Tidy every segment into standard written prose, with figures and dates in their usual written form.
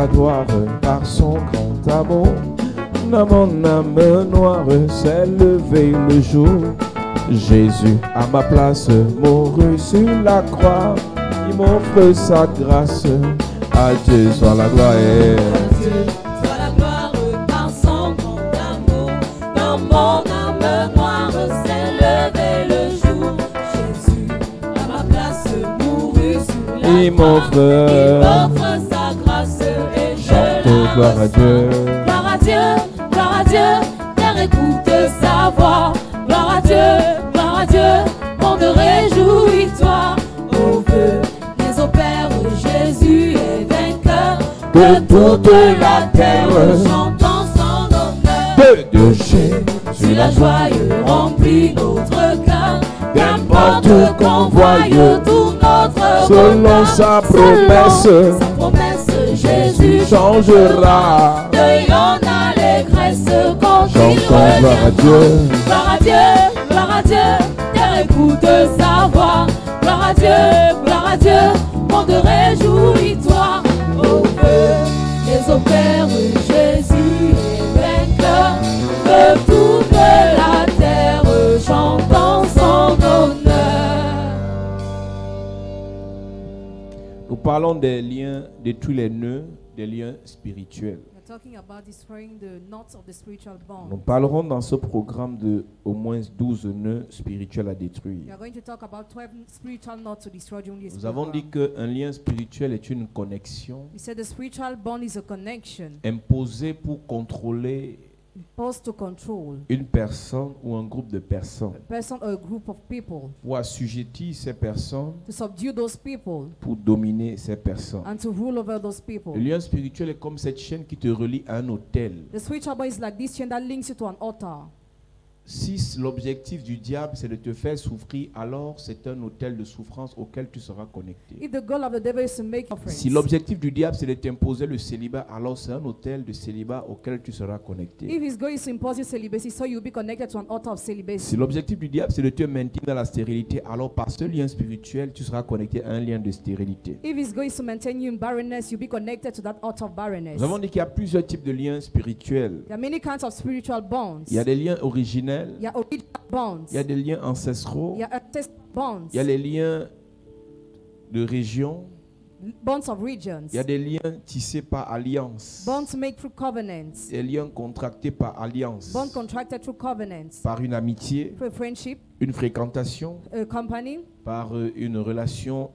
la gloire par son grand amour. Dans mon âme noire s'est levé le jour. Jésus à ma place mourut sur la croix. Il m'offre sa grâce. À Dieu soit la gloire. À Dieu soit la gloire par son grand amour. Dans mon âme noire s'est levé le jour. Jésus à ma place mourut sur la Il croix. Il m'offre m'offre sa grâce et je chante la gloire à Dieu. Gloire à Dieu, gloire à Dieu, terre écoute sa voix. Gloire à Dieu, monde réjouis-toi. Au feu, les opères, Jésus est vainqueur. De toute la terre, chantons son honneur. de Jésus La joie remplit notre cœur. Qu'importe qu'on voie tout notre selon regard. sa promesse, Selon sa promesse, Jésus changera. de en allégresse quand il Chantons gloire à Dieu. Gloire à Dieu, gloire à Dieu, terre écoute sa voix. Gloire à Dieu, monde réjouis-toi. Au feu, les opères, Jésus est vainqueur. De toute la terre, chantons son honneur. Nous parlons des liens, de tous les nœuds, des liens spirituels. We're talking about destroying the knots of the spiritual Nous bond. parlerons dans ce programme de au moins 12 nœuds spirituels à We détruire. are going to talk about 12 spiritual knots to destroy during this Nous avons dit program. qu'un lien spirituel est une connexion We said the spiritual bond is a connection imposée pour contrôler imposed to control une personne ou un groupe de personnes, a person or a group of people, pour assujettir ces personnes, to subdue those people pour dominer ces personnes. and to rule over those people. Le lien spirituel est comme cette chaîne qui te relie à un autel. The spiritual bond is like this chain that links you to an altar. Si l'objectif du diable c'est de te faire souffrir, alors c'est un autel de souffrance auquel tu seras connecté. If the goal of the devil is to make you Si l'objectif du diable c'est de t'imposer le célibat, alors c'est un autel de célibat auquel tu seras connecté. if his goal is to impose you celibacy, so you'll be connected to an altar of Si celibacy. l'objectif du diable c'est de te maintenir dans la stérilité, alors par ce lien spirituel, tu seras connecté à un lien de stérilité. If his goal is to maintain you in barrenness, you'll be connected to that altar of barrenness. Nous avons dit qu'il y a plusieurs types de liens spirituels. There are many kinds of spiritual bonds. Il y a des liens originels, Il y a original bonds. il y a des liens ancestraux, Il y a ancestral bonds. il y a les liens de région, Bonds of regions. il y a des liens tissés par alliance, Bonds made through covenants. des liens contractés par alliance, Bonds contracted through covenants. par une amitié, Through a friendship, une fréquentation, a company, par une relation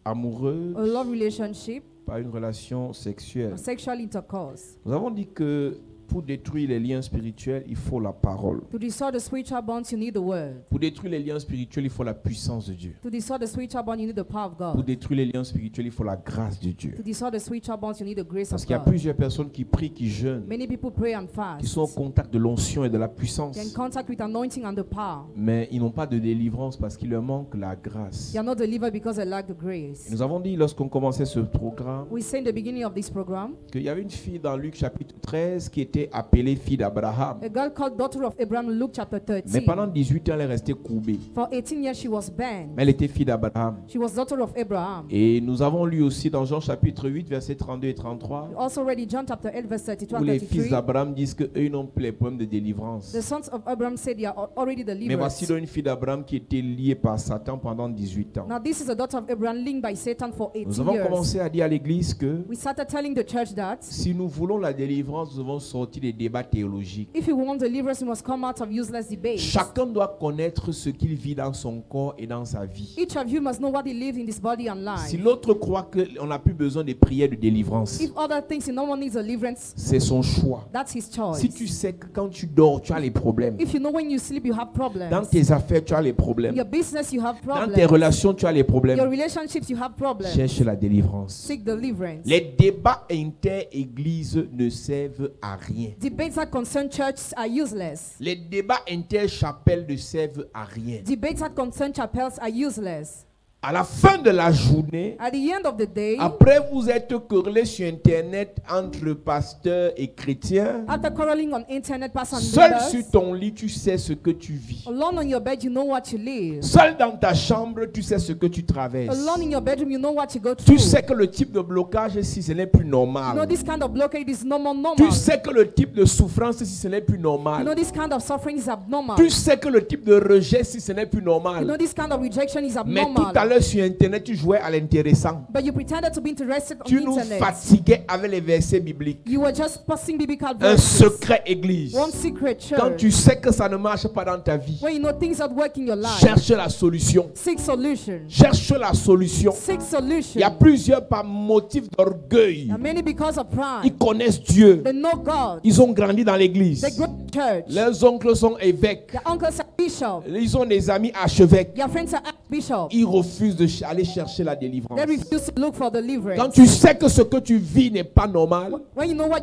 amoureuse, a love relationship, par une relation a sexuelle. sexual intercourse. Nous avons dit que pour détruire les liens spirituels, il faut la parole. To destroy the spiritual bonds, you need the word. Pour détruire les liens spirituels, il faut la puissance de Dieu. To destroy the spiritual bond, you need the power of Pour God. détruire les liens spirituels, il faut la grâce de Dieu. To destroy the spiritual bonds, you need the grace Parce of qu'il y a God. plusieurs personnes qui prient, qui jeûnent, Many people pray and qui fast. sont au contact de l'onction et de la puissance. They're in contact with anointing and the power. Mais ils n'ont pas de délivrance parce qu'il leur manque la grâce. They are not delivered because they lack the Et grace. nous avons dit lorsqu'on commençait ce programme We say in the beginning of this program, qu'il y avait une fille dans Luc chapitre 13 qui était appelée fille d'Abraham. a girl called daughter of Abraham, Luke chapter Mais 13. pendant 18 ans, elle est restée courbée. For 18 years she was banned. Mais elle était fille d'Abraham. She was daughter of Abraham. Et nous avons lu aussi dans Jean chapitre 8, versets 32 et 33, We also read in John chapter 8 verse 32 où and les fils 33. d'Abraham disent qu'eux n'ont plus les problèmes de délivrance. The sons of Abraham said they are already Mais voici delivered. donc une fille d'Abraham qui était liée par Satan pendant 18 ans. Now this is a daughter of Abraham linked by Satan for Nous 18 avons years. commencé à dire à l'église que We started telling the church that si nous voulons la délivrance, nous devons sortir des débats théologiques. if you want deliverance, you must come out of useless debates. Chacun doit connaître ce qu'il vit dans son corps et dans sa vie. Each of you must know what he lives in this body and Si life. l'autre croit qu'on n'a plus besoin de prières de délivrance, If other things no one needs deliverance, c'est son choix. that's his choice. Si tu sais que quand tu dors, tu as les problèmes. If you know when you sleep, you have problems. Dans tes affaires, tu as les In problèmes. your business, you have Dans tes problems. relations, tu as les Your problèmes. relationships, you have problems. Cherche la délivrance. Seek deliverance. Les débats inter-églises ne servent à rien. Debates that concern churches are useless. Les débats inter-chapelles ne servent à rien. Debates that concern chapels are useless. À la fin de la journée, at the end of the day, après vous êtes querellé sur Internet entre pasteurs et chrétiens, after quarreling on internet, pastor and seul leaders, sur ton lit, tu sais ce que tu vis. alone on your bed, you know what you live. Seul dans ta chambre, tu sais ce que tu traverses. Alone in your bedroom, you know what you go Tu through. sais que le type de blocage, si ce n'est plus You know normal. this kind of blockade is no more normal. Tu sais que le type de souffrance, si ce n'est plus You know normal. this kind of suffering is abnormal. Tu sais que le type de rejet, si ce n'est plus You know normal. this kind of rejection is Mais tout à abnormal. l'heure sur Internet, tu jouais à l'intéressant. But you pretended to be interested on Tu the nous internet. fatiguais avec les versets bibliques. You were just passing biblical Un verses. secret église. One secret Quand church. tu sais que ça ne marche pas dans ta vie, When you know things don't work in your life, cherche la solution. seek solution. Cherche la solution. Seek Il solution. y a plusieurs par motif d'orgueil. And many because of pride. Ils connaissent Dieu. They know God. Ils ont grandi dans l'église. They grow in church. Leurs oncles sont évêques. Their uncles are bishop. Ils ont des amis archevêques. Their friends are archbishop. Ils refusent d'aller chercher la délivrance. They refuse to look for deliverance. Quand tu sais que ce que tu vis n'est pas normal, When you know what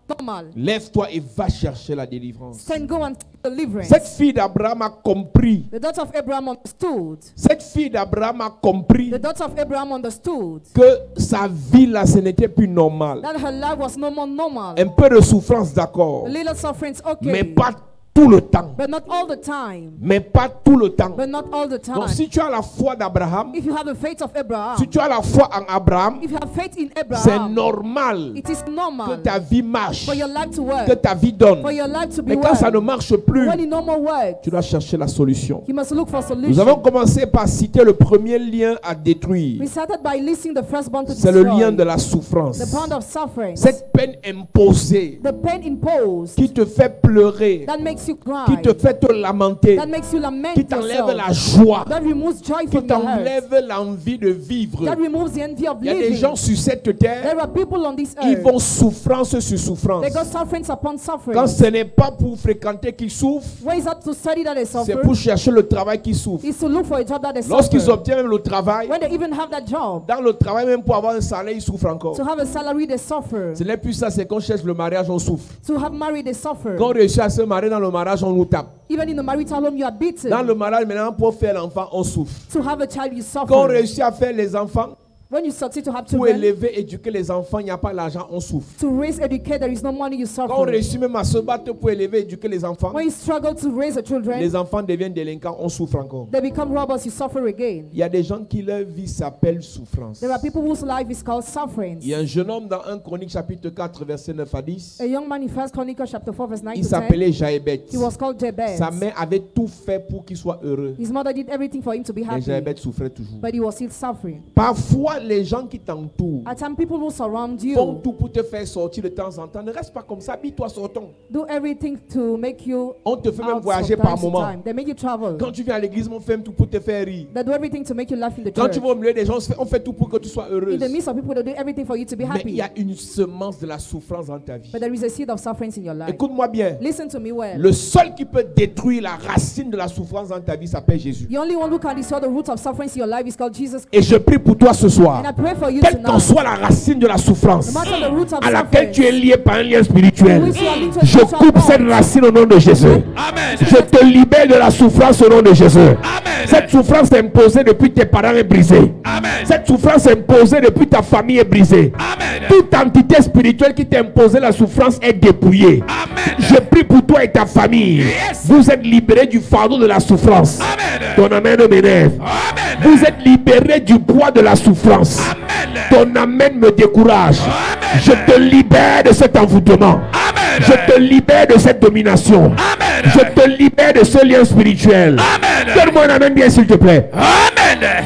normal, lève-toi et va chercher la délivrance. then go and seek deliverance. Cette fille d'Abraham a compris. The daughter of Abraham understood. Cette fille d'Abraham a compris The daughter of Abraham understood que sa vie là, ce n'était plus normal. that her life was no more normal. Un peu de souffrance, d'accord, A little suffering's okay, mais pas tout le temps. but not all the time. Mais pas tout le temps. But not all the time. Donc si tu as la foi d'Abraham, If you have the faith of Abraham, si tu as la foi en Abraham, if you have faith in c'est Abraham, normal it is que normal ta vie marche, for your life to que work, ta vie donne. for your life to be Mais quand ça ne work. marche plus, When it no more works, tu dois chercher la solution. you must look for Nous avons solution. commencé par citer le premier lien à détruire. We started by listing the firstborn to C'est le lien de destroy, la souffrance. the bond of suffering, Cette peine imposée the pain imposed qui te fait pleurer, that makes you cry, qui te fait te lamenter, that makes you lament qui t'enlève yourself, la joie, that removes joy qui from your heart, t'enlève l'envie de vivre. that removes the envy of Il y a des living. gens sur cette terre, There are people on this ils earth, vont souffrance sur souffrance. they got sufferings upon Quand sufferings. ce n'est pas pour fréquenter qu'ils souffrent, Where is that to study that they c'est suffer? pour chercher le travail qu'ils souffrent. Is to look for a job that they Lorsqu'ils suffer. obtiennent même le travail, When they even have that job, dans le travail même pour avoir un salaire, ils souffrent encore. to have a salary, they suffer. Ce n'est plus ça, c'est qu'on cherche le mariage, on souffre. To have married, they suffer. Quand on réussit à se marier dans le mariage, on nous tape. Even in the marital home, you are beaten. Dans le mariage, maintenant, pour faire l'enfant, on souffre. To have a child, you Quand on suffer. réussit à faire les enfants, When you succeed to have pour children, élever, éduquer les enfants, il n'y a pas l'argent, on souffre. to raise, educate, there is no money, you Quand on suffer. réussit même à se battre pour élever, éduquer les enfants, When you struggle to raise the children, les enfants deviennent délinquants, on souffre encore. they become robbers, you suffer again. Il y a des gens qui leur vie s'appelle souffrance. There are people whose life is called suffering. Il y a un jeune homme dans 1 Chronique chapitre 4 verset 9 à 10. A young man in 1 Chronicles chapter 4 verse 9 Il to 10, s'appelait Jaébet. he was called Jabez. Sa mère avait tout fait pour qu'il soit heureux. His mother did everything for him to be Mais happy, Jaébet souffrait toujours. but he was still suffering. Parfois, les gens qui t'entourent At times, people who surround font you tout pour te faire sortir de temps en temps. Ne reste pas comme ça, habille-toi, sortons. do everything to make you On te fait même out voyager from par time to moment. time. They make you travel. Quand tu viens à l'église, on fait tout pour te faire rire. They do everything to make you laugh in the Quand church. tu vas au milieu des gens, on fait tout pour que tu sois In heureuse. the midst of people, they do everything for you to be Mais il y happy. a une semence de la souffrance dans ta vie. But there is a seed of suffering in your life. Écoute-moi bien. Listen to me well. Le seul qui peut détruire la racine de la souffrance dans ta vie s'appelle Jésus. The only one who can destroy the root of suffering in your life is called Jesus. Et je prie pour toi ce soir. And I pray for you Quelle qu'en tonight. soit la racine de la souffrance No matter the root of à laquelle suffering, tu es lié par un lien spirituel, which you are linked to a je spiritual coupe bond. cette racine au nom de Jésus. Amen. Je te libère de la souffrance au nom de Jésus. Amen. Cette souffrance imposée depuis tes parents est brisée. Amen. Cette souffrance imposée depuis ta famille est brisée. Amen. Toute entité spirituelle qui t'a imposé la souffrance est dépouillée. Amen. Je prie pour toi et ta famille. Yes. Vous êtes libérés du fardeau de la souffrance. Amen. Ton amen m'énerve. Amen. Vous êtes libérés du poids de la souffrance. Amen. Ton amen me décourage. Amen. Je te libère de cet envoûtement. Amen. Je te libère de cette domination. Amen. Je te libère de ce lien spirituel. Amen. Donne-moi un amen bien s'il te plaît. Amen.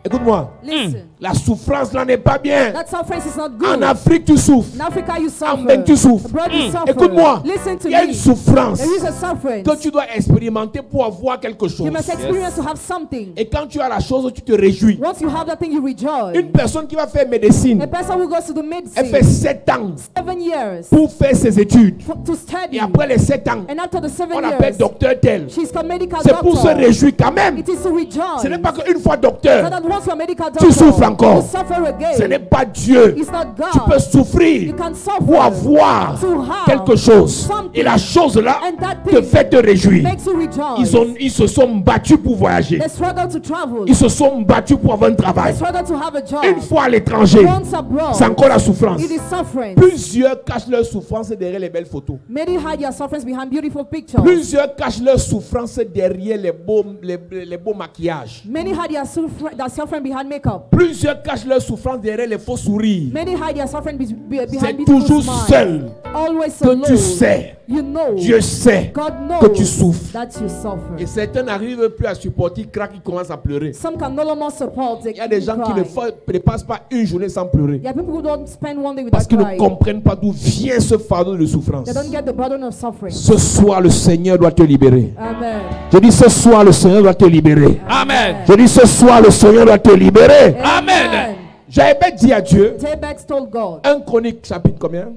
Écoute-moi. Listen, La souffrance là n'est pas bien. that suffering is not En good. Afrique tu souffres. In Africa, you En suffer. Amérique tu souffres. Abroad, you suffer. Écoute-moi. Listen to Il y a une me. souffrance There is a suffering. que tu dois expérimenter pour avoir quelque chose. You must experience to have something. Et quand tu as la chose, tu te réjouis. Once you have that thing, you rejoice. Une personne qui va faire médecine, A person who goes to the elle fait medicine 7 ans 7 years pour faire ses études. to study. Et après les 7 ans, And after the 7 on appelle years, docteur tel. she's called medical C'est pour se doctor. réjouir quand même. It is to rejoice. Ce n'est pas qu'une fois So docteur, that once you're a medical tu souffres doctor, encore. suffer again. Ce n'est pas Dieu. It's not God. Tu peux souffrir You can suffer pour avoir to have quelque chose. something. Et la chose là And that te thing fait te réjouir. makes you rejoice. Ils se sont battus pour voyager. They struggle to travel. Ils se sont battus pour avoir un They travail. struggle to have a job. Une fois à l'étranger, Once abroad, c'est encore la souffrance. it is suffering. Plusieurs cachent leur souffrance derrière les belles photos. Many hide their sufferings behind beautiful pictures. Plusieurs cachent leur souffrance derrière les beaux maquillages. Many hide their suffering behind makeup. Plusieurs cachent leur souffrance derrière les faux sourires. Many hide their suffering behind C'est beautiful toujours smiles. seul Always que alone. tu sais. You know. Dieu sait God knows que tu souffres. that you suffer. Et certains n'arrivent plus à supporter, ils craquent, ils commencent à pleurer. Some can no longer support. They Il y a des gens qui cry. ne passent pas une journée sans pleurer. There are people who don't spend one day Parce without qu'ils ne crying. comprennent pas d'où vient ce fardeau de souffrance. They don't get the burden of suffering. Ce soir, le Seigneur doit te libérer. Amen. Je dis ce soir, le Seigneur doit te libérer. Amen. Je dis ce soir, le Seigneur doit te libérer. Amen. J'avais dit à Dieu, Jabez told God. 1 Chronique chapitre combien?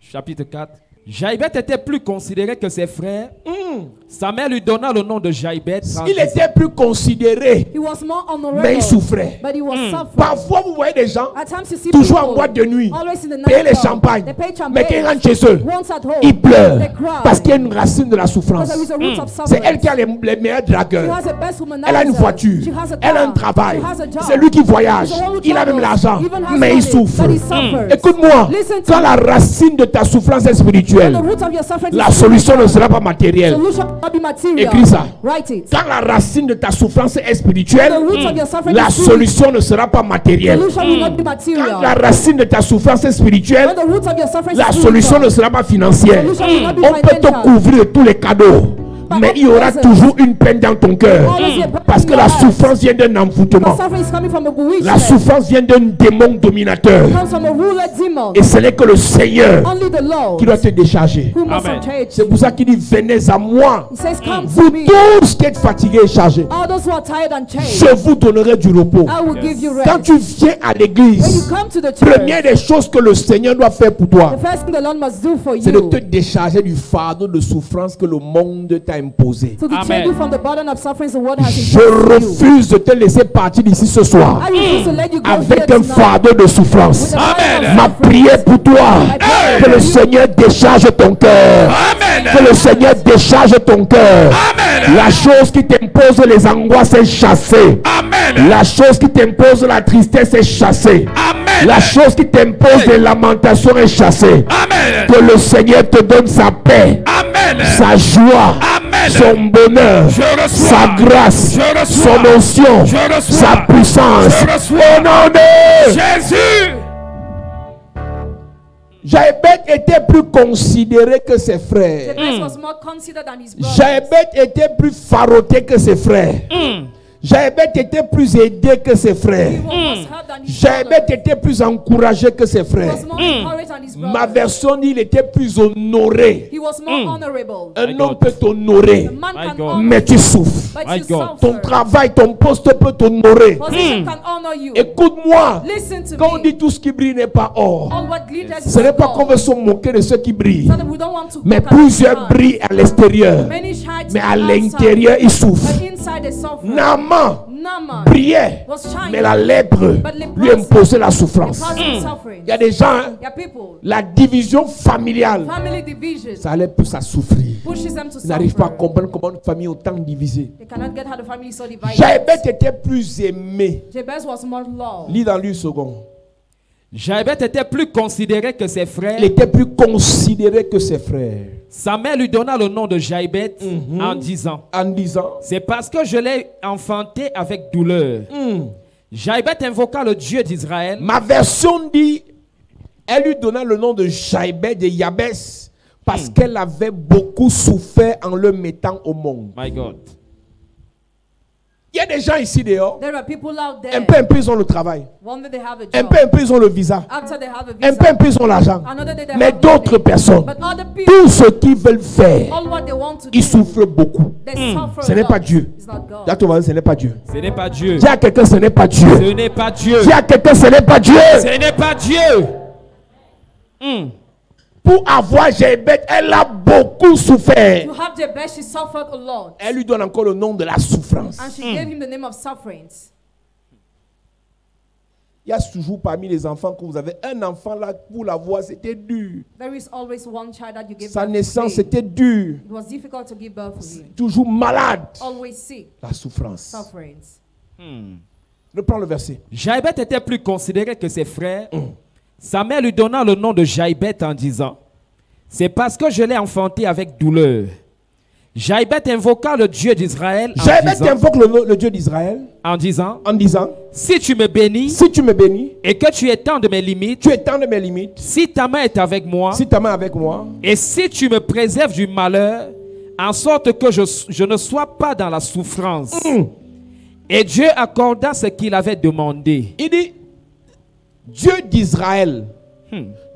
Chapitre 4. Jaïbet était plus considéré que ses frères. Sa mère lui donna le nom de Jaïbet. Il était plus considéré, He was more honorable. mais il souffrait. But he was suffering. Parfois, vous voyez des gens At times you see toujours en people boîte de nuit, always in the night payer les club. champagnes, They pay mais quand ils champagne. rentrent chez eux, Once at home, ils pleurent they cry. parce qu'il y a une racine de la souffrance. Because there is a root of C'est suffering. elle qui a les meilleurs She dragueurs. has the best womanizer. Elle a une voiture, She has a elle a un car. travail. She has a job. C'est lui qui voyage. She's the one who Il a même travels. l'argent, Even has mais il money, souffre. but he suffers. Écoute-moi, Listen to quand me. la racine de ta souffrance est spirituelle, The root of your suffering la is solution ne sera pas matérielle. solution will not be material. Écris ça. Write it. Quand la racine de ta souffrance est spirituelle, The root of your suffering la is spiritual. solution ne sera pas matérielle. Solution will not be Quand material. la racine de ta souffrance est spirituelle, When the root of your suffering la is solution ne spiritual, sera pas financière. solution will not be On peut te financial. couvrir de tous les cadeaux, mais il y aura toujours une peine dans ton cœur. Always a burden Parce que in la your heart. souffrance vient d'un envoûtement. Because suffering is coming from a La bewitchment. souffrance vient d'un démon dominateur. It comes from a ruler demon. Et ce n'est que le Seigneur Only the Lord qui doit te décharger. who must Amen. uncharge. C'est pour ça qu'il dit, venez à moi, He says, come to vous me. tous qui êtes fatigués et chargés. All those who are tired and chained, Je vous donnerai du repos. I will give you Quand rest. tu viens à When you l'église, come to the church, première des choses que le Seigneur doit faire pour toi, the first thing the Lord must do for c'est de you te décharger du fardeau de souffrance que le monde t'a imposé. to Amen. change you from the burden of suffering the world has Je imposed on you. refuse de te laisser partir d'ici ce soir I refuse to let you go here avec un tonight fardeau de souffrance. with the burden of Ma suffering. prière pour toi, que le Seigneur décharge ton cœur. Que le Seigneur décharge ton cœur. La chose qui t'impose les angoisses est chassée. La chose qui t'impose la tristesse est chassée. La chose qui t'impose les lamentations est chassée. Que le Seigneur te donne sa paix, sa joie, son bonheur, sa grâce, son onction, sa puissance. Au nom de Jésus. Jaébet était plus considéré que ses frères. Jabez was more considered than his brothers. Jaébet était plus faroté que ses frères. Jaébet était plus aidé que ses frères. He was more helped than his Jaébet brothers. était plus encouragé que ses He frères. was more encouraged than his Ma brothers. version dit il était plus honoré. He was more honorable. Un My homme God. peut t'honorer, A man My can God. honor mais you, tu souffres. but My you God. Ton suffer. travail, ton poste peut t'honorer. Position can honor you. Écoute-moi, Listen to quand on me. dit tout ce qui brille n'est pas or, All what glitters is ce n'est pas gold. qu'on veut se moquer de ceux qui brillent, So that we don't want to mais look at plusieurs outside. brillent à l'extérieur, Many shine mais à outside, l'intérieur ils souffrent. but inside they suffer. Naaman Naaman brillait, was shining, mais la lèpre but lui leprosy imposait la souffrance. caused him suffering. Il y a des gens, hein, There are people, la division familiale, family division ça allait plus à souffrir. pushes them to Ils n'arrivent pas à suffer. comprendre comment une famille est autant divisée. They cannot get how the family is so divided. Jaébet était plus aimé. Jabez was more loved. Lis dans lui second. Jaébet était plus considéré que ses frères. Il était plus considéré que ses frères. Sa mère lui donna le nom de Jaébet en disant, En disant, c'est parce que je l'ai enfanté avec douleur. Jaébet invoqua le Dieu d'Israël. ma version dit, elle lui donna le nom de Jaébet de Yabès parce qu'elle avait beaucoup souffert en le mettant au monde. My God. Il y a des gens ici dehors, There are people out un there. peu ils ont le travail, One day they have a un job. peu ils ont le visa, After they have a un visa. peu ils ont l'argent. Another day they Mais have d'autres money. personnes, But other people, tout ce qu'ils veulent faire, all what they want to do, ils souffrent beaucoup. they suffer Ce a n'est lot. pas Dieu. It's not God. Dis à ton voisin, ce n'est pas Dieu. Ce n'est pas Dieu. Dis à quelqu'un, ce n'est pas Dieu. Ce n'est pas Dieu. Dis à quelqu'un, ce n'est pas Dieu. Ce n'est pas Dieu. Pour avoir Jaébet, elle a beaucoup souffert. To have Jabez, she suffered a lot. Elle lui donne encore le nom de la souffrance. And she gave him the name of sufferings. Il y a toujours parmi les enfants que vous avez un enfant là, pour l'avoir, c'était dur. There is always one child that you give Sa birth naissance, to. c'était dur. It was difficult to give birth to him. Toujours malade. Always sick, La souffrance. sufferings. Reprends le verset. Jaïbet était plus considéré que ses frères. Sa mère lui donna le nom de Jaïbet en disant, c'est parce que je l'ai enfanté avec douleur. Jaïbet invoqua le Dieu d'Israël Jaïbet invoque le Dieu d'Israël en disant, si tu me bénis et que tu étendes mes limites, tu étends mes limites, si ta main est avec moi, si ta main est avec moi, et si tu me préserves du malheur, en sorte que je ne sois pas dans la souffrance. Et Dieu accorda ce qu'il avait demandé. Il dit, Dieu d'Israël,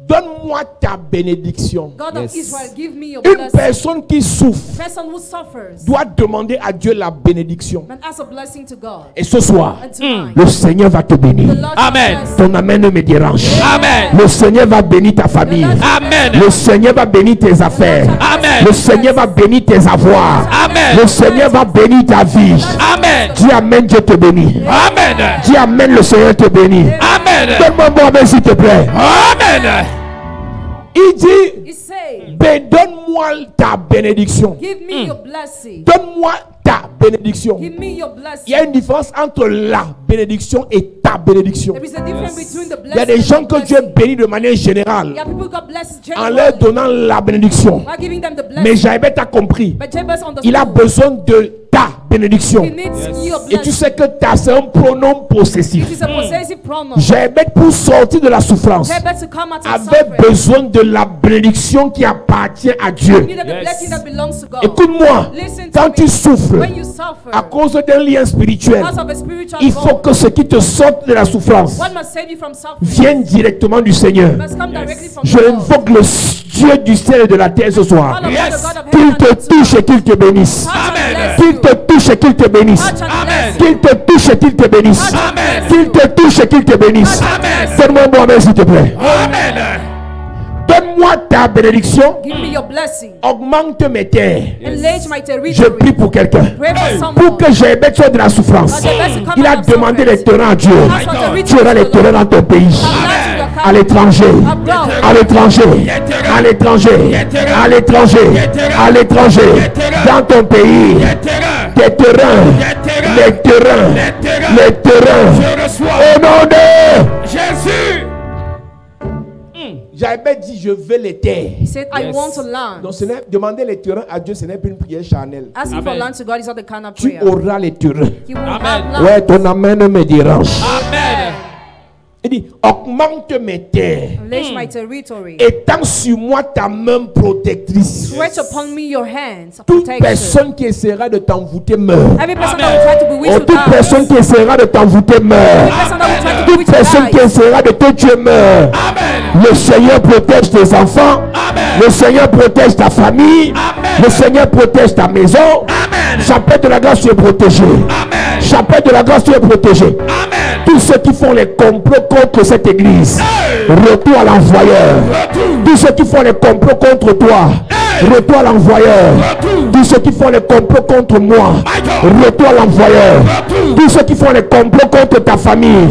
donne-moi ta bénédiction. God of Israel, give me your Une blessing. personne qui souffre Person who suffers doit demander à Dieu la bénédiction. and ask a blessing to God. Et ce soir, And tonight, le Seigneur va te bénir. the Lord Amen. shall bless Ton amen ne me dérange. Amen. Le Seigneur va bénir ta famille. Amen. Le Seigneur va bénir tes affaires. Amen. Le Seigneur va bénir tes avoirs. Amen. Le Seigneur va bénir ta vie. Amen. Dis Amen, Dieu te bénit. Amen. Dis Amen, le Seigneur te bénit. Amen. Donne-moi un bon amen, s'il te plaît. Amen. Il dit, He said, donne-moi ta bénédiction. give me your blessing. Donne-moi ta bénédiction. Give me your Il blessing. y a une différence entre la bénédiction et ta bénédiction. There is a difference between the Il y a blessing des gens and the que Dieu blessing. bénit de manière générale Yeah, people got blessed en leur generally donnant la bénédiction. by giving them the Mais blessing. Jaïbet a compris. But Jabez understood. Il a besoin de ta bénédiction. He needs your Et tu blessing. sais que ta c'est un pronom possessif. It is a possessive pronoun. Jaïbet, pour sortir de la souffrance, Jabez to come out of avait suffering. besoin de la bénédiction qui appartient à You Dieu. need the blessing that belongs to God. Écoute-moi, Listen to quand me. tu souffres When you suffer, à cause d'un lien spirituel, because of a spiritual il faut bond, que ce qui te sorte de la souffrance what must save you from suffering vienne directement du Seigneur. must come directly from Je the Lord. invoque le Dieu du ciel et de la terre ce soir. Call upon the God of Qu'il heaven te and earth. touche et qu'il te bénisse. Touch and bless Qu'il you. te touche et qu'il te bénisse. Touch and bless you. Qu'il te touche et qu'il te bénisse. Amen. Qu'il te touche et qu'il te bénisse. Amen. Donne-moi un bon amen, s'il te plaît. Amen. Donne-moi ta bénédiction. Give me your blessing. Augmente mes terres. Enlarge my Je territory. prie pour quelqu'un. Pray for someone. Pour que Jaïbet soit de la souffrance. Il a demandé les terrains à Dieu. Tu auras les terrains dans ton pays. À l'étranger. À l'étranger. À l'étranger. À l'étranger. À l'étranger. Dans ton pays. Des terrains. Les terrains. Les terrains. Je reçois Au nom de Jésus. Jaïbet dit, je veux les terres. He said, I want to land. Donc, demander les terrains à Dieu, ce n'est pas une prière charnelle. Asking for Amen. land to God is not the kind of Tu prayer. auras les terrains. He will Amen. have land. Ouais, ton amen me dérange. Amen. Il dit, augmente mes terres. Enlarge my territory. Étends sur moi ta main protectrice. Stretch upon me your hands of Toute protection. personne qui essaiera de t'envoûter meurt. Every person Amen. that will try to bewitch Oh, you toute personne dies. qui essaiera de t'envoûter meurt. Every person that will try to Toute bewitch personne you qui dies. essaiera de te tuer meurt. Amen. Le Seigneur protège tes enfants. Amen. Le Seigneur protège ta famille. Amen. Le Seigneur protège ta maison. Amen. Chapelle de la grâce, tu es protégé. Amen. Chapelle de la grâce, tu es protégé. Amen. Tous ceux qui font les complots contre cette église, retour à l'envoyeur. Tous ceux qui font les complots contre toi, retour à l'envoyeur. Tous ceux qui font les complots contre moi, retour à l'envoyeur. Tous ceux qui font les complots contre ta famille,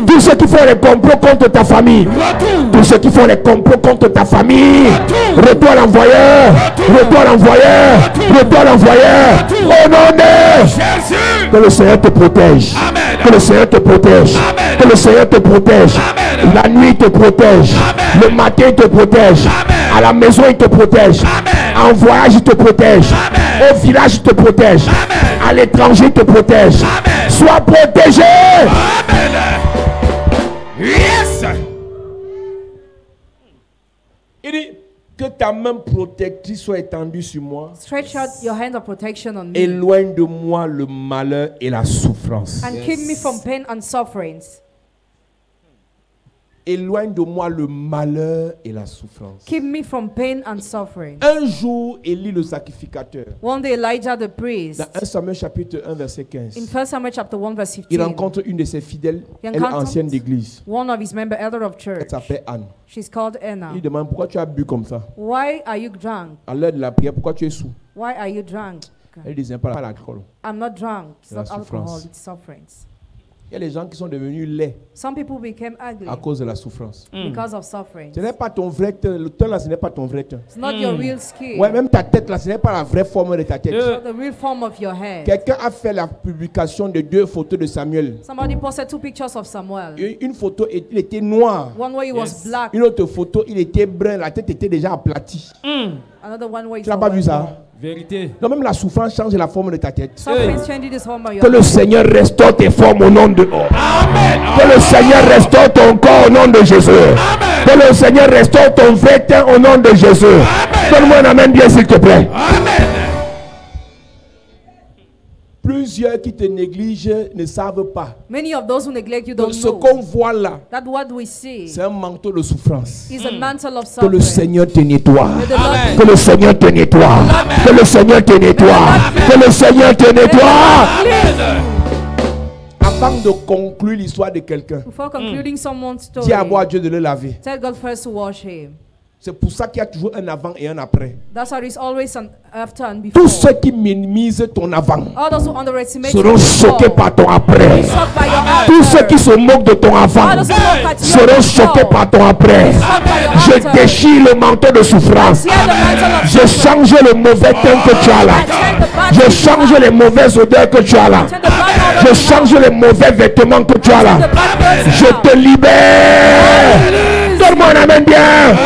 tous ceux qui font les complots contre ta famille, tous ceux qui font les complots contre ta famille, retour à l'envoyeur. Retour à l'envoyeur. Retour à l'envoyeur. Au nom de Jésus. que le Seigneur te protège. Amen. Que le Seigneur te protège. Amen. Que le Seigneur te protège. Amen. La nuit te protège. Amen. Le matin il te protège. Amen. À la maison il te protège. Amen. En voyage il te protège. Amen. Au village il te protège. Amen. À l'étranger il te protège. Amen. Sois protégé. Amen. Yes. Il dit que ta main protectrice soit étendue sur moi. Stretch out your hand of protection on me. Éloigne de moi le malheur et la souffrance. And keep me from pain and sufferings. Éloigne de moi le malheur et la souffrance. Keep me from pain and suffering. Un jour, Élie le sacrificateur, One day Elijah the priest, dans 1 Samuel chapitre 1 verset 15, in 1 Samuel chapter 1 verse il 15, rencontre une de ses fidèles, Il elle est rencontre ancienne d'église. one of his member elder of Elle church. s'appelle Anne. She's called Anna. Il demande pourquoi tu as bu comme ça. Why are you drunk? À l'heure de la prière, pourquoi tu es sous? Why are you drunk? Elle disait pas l'alcool. I'm not drunk. It's La not alcohol, souffrance. it's sufferings. Il y a des gens qui sont devenus laids Some people became ugly à cause de la souffrance. because of suffering. Ce n'est pas ton vrai teint. Le teint là, ce n'est pas ton vrai teint. It's not your real skin, Ouais, même ta tête là, ce n'est pas la vraie forme de ta tête. not the real form of your hair. Quelqu'un a fait la publication de 2 photos de Samuel. Somebody posted 2 pictures of Samuel. Une photo, il était noir. One where he was black, Une autre photo, il était brun. La tête était déjà aplatie. another one where Tu n'as pas vu ça? Vérité. Non, même la souffrance change la forme de ta tête. Suffering changes the form of your Que le Seigneur restaure tes formes au nom de Que le Seigneur restaure ton corps au nom de Jésus. Que le Seigneur restaure ton vrai teint au nom de Jésus. Donne-moi un amen bien s'il te plaît. Plusieurs qui te négligent ne savent pas. Many of those who neglect you Que don't ce know qu'on voit là, that what we see c'est un manteau de souffrance. is a mantle of Que le suffering. Seigneur te nettoie. May the Lord Que le Seigneur te nettoie. Que le Seigneur te nettoie. Que le Seigneur te nettoie. Avant de conclure l'histoire de quelqu'un, Before concluding someone's story, dis à moi à Dieu de le laver. tell God first to wash him. C'est pour ça qu'il y a toujours un avant et un après. That's why there's always an after and before. Tous ceux qui minimisent ton avant All those who underestimate seront your choqués before par ton après. be shocked by your Tous after. ceux qui se moquent de ton avant All those who look at your seront choqués before par ton après. shocked by your Je after. déchire le manteau de souffrance. Tear the mantle of Je suffering. change le mauvais teint que tu as là. Je change les mauvaises odeurs que tu as là. Change the bad odor Je change les mauvais vêtements que tu as là. the bad clothes Je now. te libère. Donne-moi un amen bien. Amen.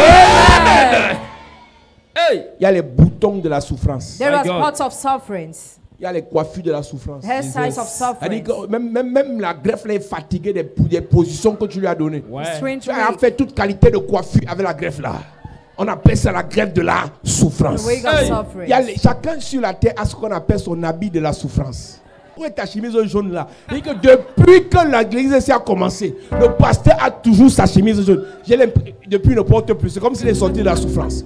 Il y a les boutons de la souffrance. There My Oh are God. spots of sufferings, Il y a les coiffures de la souffrance. hairstyles of C'est-à-dire suffering. que même la greffe là est fatiguée des positions que tu lui as données. Ouais. Strange Tu as way, fait toute qualité de coiffure avec la greffe là. On appelle ça la greffe de la souffrance. the way of Hey. suffering. Il y a chacun sur la terre a ce qu'on appelle son habit de la souffrance. Où est ta chemise jaune là? Et que depuis que l'église a commencé, le pasteur a toujours sa chemise jaune. Depuis il ne porte plus. C'est comme s'il est sorti de la souffrance.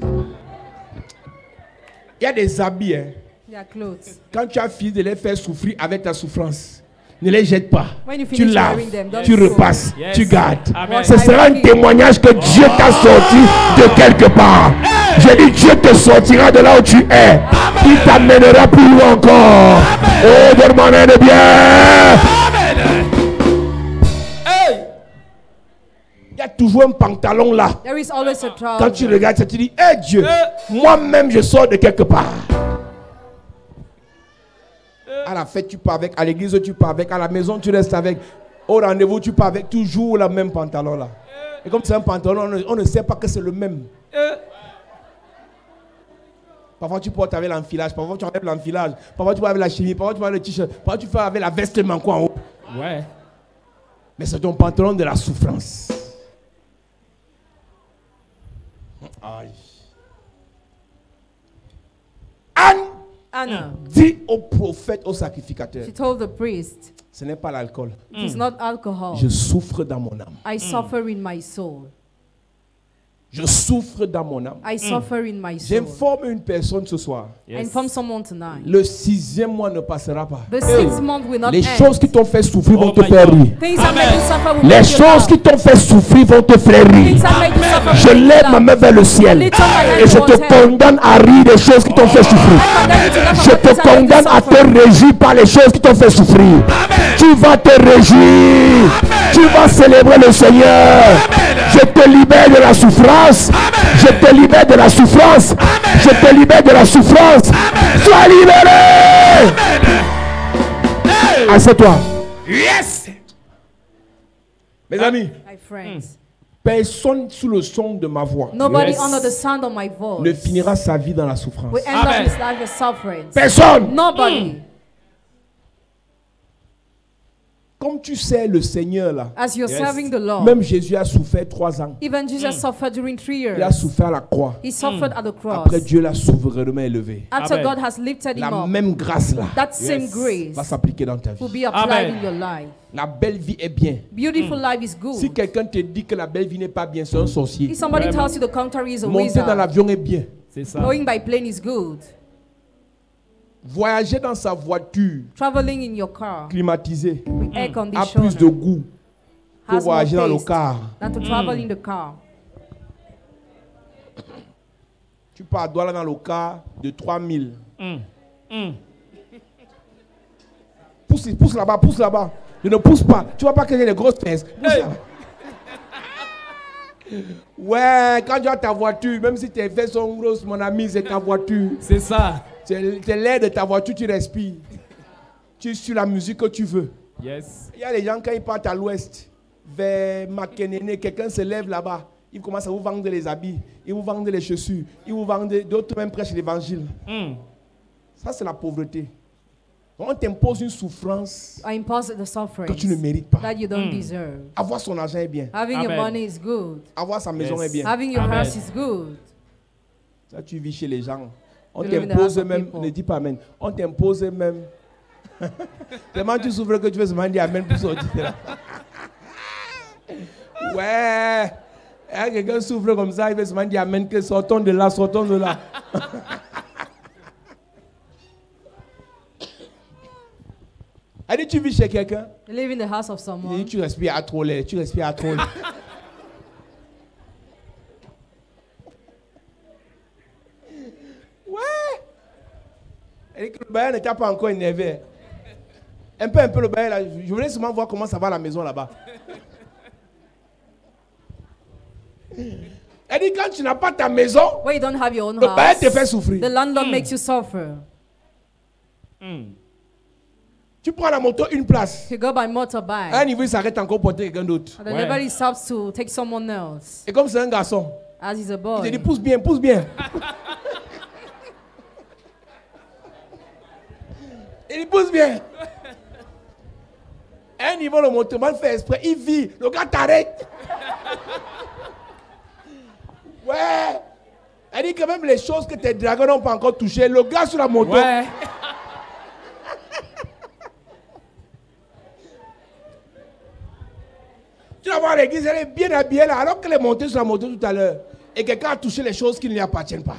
Il y a des habits, hein. Their clothes. Quand tu as fini de les faire souffrir avec ta souffrance, ne les jette pas. When you Tu finish laves, wearing them, don't tu throw. repasses, Yes. tu gardes. Amen. Ce sera un témoignage que Dieu t'a sorti de quelque part. J'ai dit Dieu te sortira de là où tu es. Il t'amènera plus loin encore. Oh, donne-moi un de bien. Il y a toujours un pantalon là. There is always a Quand tu trouble. regardes ça, tu dis, hé Dieu, moi-même je sors de quelque part. À la fête, tu pars avec. À l'église, tu pars avec. À la maison, tu restes avec. Au rendez-vous, tu pars avec. Toujours le même pantalon là. Et comme c'est un pantalon, on ne sait pas que c'est le même. Parfois, tu portes avec l'enfilage. Parfois, tu enlèves l'enfilage. Parfois, tu vas avec la chemise. Parfois, tu vas avec le t-shirt. Parfois, tu fais avec la veste manquant en haut. Ouais. Mais c'est ton pantalon de la souffrance. Aïe. Anne Anna, dit au prophète, au sacrificateur, she told the priest, ce n'est pas l'alcool. it is not alcohol. Je souffre dans mon âme. I suffer in my soul. Je souffre dans mon âme. I suffer in my soul. J'informe une personne ce soir. I inform someone tonight. Le 6e mois ne passera pas. The 6th month will not Les end. choses qui t'ont fait souffrir vont Oh te my faire God. rire. Things that make you suffer will Les make you choses laugh. qui t'ont fait souffrir vont te faire rire. Things that make you suffer Je will make you lève ma laugh. main vers le ciel et je te condamne à rire des choses qui t'ont fait souffrir. Je te condamne à te réjouir par les choses qui t'ont fait souffrir. Tu vas te réjouir. Tu vas célébrer le Seigneur. Je te libère de la souffrance. Je te libère de la souffrance. Je te libère de la souffrance. Sois libéré. Assieds-toi. Yes. Mes amis, My friends, personne sous le son de ma voix nobody Yes. under the sound of my ne voice finira sa vie dans la souffrance. will end up Amen. his life as suffering. Personne. Nobody. Comme tu sais, le Seigneur là, As you're Yes. serving the Lord, même Jésus a souffert 3 ans. even Jesus suffered during 3 Il a years. souffert à la croix. He suffered at the cross. Après, Dieu l'a souverainement élevé. After Amen. God has lifted him La up, même grâce là that same Yes. grace va s'appliquer dans ta will vie. be applied Amen. in your life. La belle vie est bien. Beautiful life is Si good. quelqu'un te dit que la belle vie n'est pas bien, c'est un sorcier. If somebody Vraiment. tells you the contrary is a Monter dans wizard, l'avion est bien. C'est ça. going by plane is good. Voyager dans sa voiture Traveling in your car climatisée with air a plus de conditioner goût que has more voyager dans le taste car. than to travel in the car. Tu pars à Douala dans le car de 3000. Pousse là-bas, pousse là-bas. Je ne pousse pas. Tu ne vois pas que j'ai des grosses fesses. Pousse Hey. là. Ouais, quand tu as ta voiture, même si tes fesses sont grosses, mon ami, c'est ta voiture. C'est ça. C'est l'air de ta voiture, tu respires. Tu suis la musique que tu veux. Yes. Il y a les gens, quand ils partent à l'ouest, vers Makenene, quelqu'un se lève là-bas. Il commence à vous vendre les habits, il vous vend les chaussures, il vous vend d'autres même prêchent l'évangile. Ça, c'est la pauvreté. On t'impose une souffrance I impose the que suffering tu ne mérites pas. that you don't deserve. Avoir son argent est bien. Having your Amen. money is good. Avoir sa maison Yes. est bien. Having your Amen. house is good. Ça, tu vis chez les gens. On You live in the t'impose house of même, people. ne dis pas amen. On t'impose même. Tellement tu souffres que tu veux seulement dire amen pour sortir de là. Ouais. Et quelqu'un souffre comme ça, il veut seulement dire amen, que sortons de là, sortons de là. Elle dit, tu vis chez quelqu'un, You live in the house of il someone. dit, tu respires à trop l'air, tu respires à trop l'air. Ouais. Elle dit que le bail n'était pas encore énervé. Un peu le bail là. Je voulais seulement voir comment ça va à la maison là-bas. Elle dit, quand tu n'as pas ta maison, When you don't have your own le bail te fait house, souffrir. the landlord makes you suffer. Tu prends la moto une place. You go by À un motorbike, niveau, il s'arrête encore pour porter quelqu'un d'autre. and the Ouais. nobody stops to take someone else. Et comme c'est un garçon, As he's a il te boy, dit, pousse bien, pousse bien. Il dit, pousse bien. À un niveau, le motoman fait exprès, il vit. Le gars t'arrête. Ouais. Elle dit que même les choses que tes dragons n'ont pas encore touchées, le gars sur la moto. Ouais. Tu vas voir l'église, elle est bien habillée là, alors qu'elle est montée sur la moto tout à l'heure. Et quelqu'un a touché les choses qui ne lui appartiennent pas.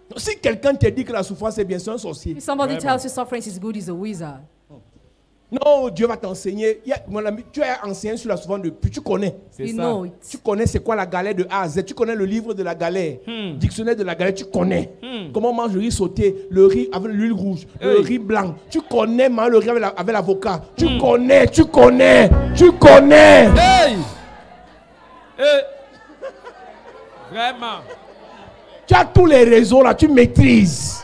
Donc, si quelqu'un te dit que la souffrance est bien, c'est un sorcier. if somebody Vraiment. tells you suffering is good, he's a wizard. Non, Dieu va t'enseigner. Mon ami, tu as enseigné sur la souffrance depuis, tu connais. C'est You ça. know it. Tu connais c'est quoi la galère de A à Z. Tu connais le livre de la galère. Dictionnaire de la galère, tu connais. Comment on mange le riz sauté, le riz avec l'huile rouge, le Hey. riz blanc. Tu connais man, le riz avec l'avocat. Tu connais, tu connais, tu connais. Hey! Vraiment. Tu as tous les réseaux là, tu maîtrises.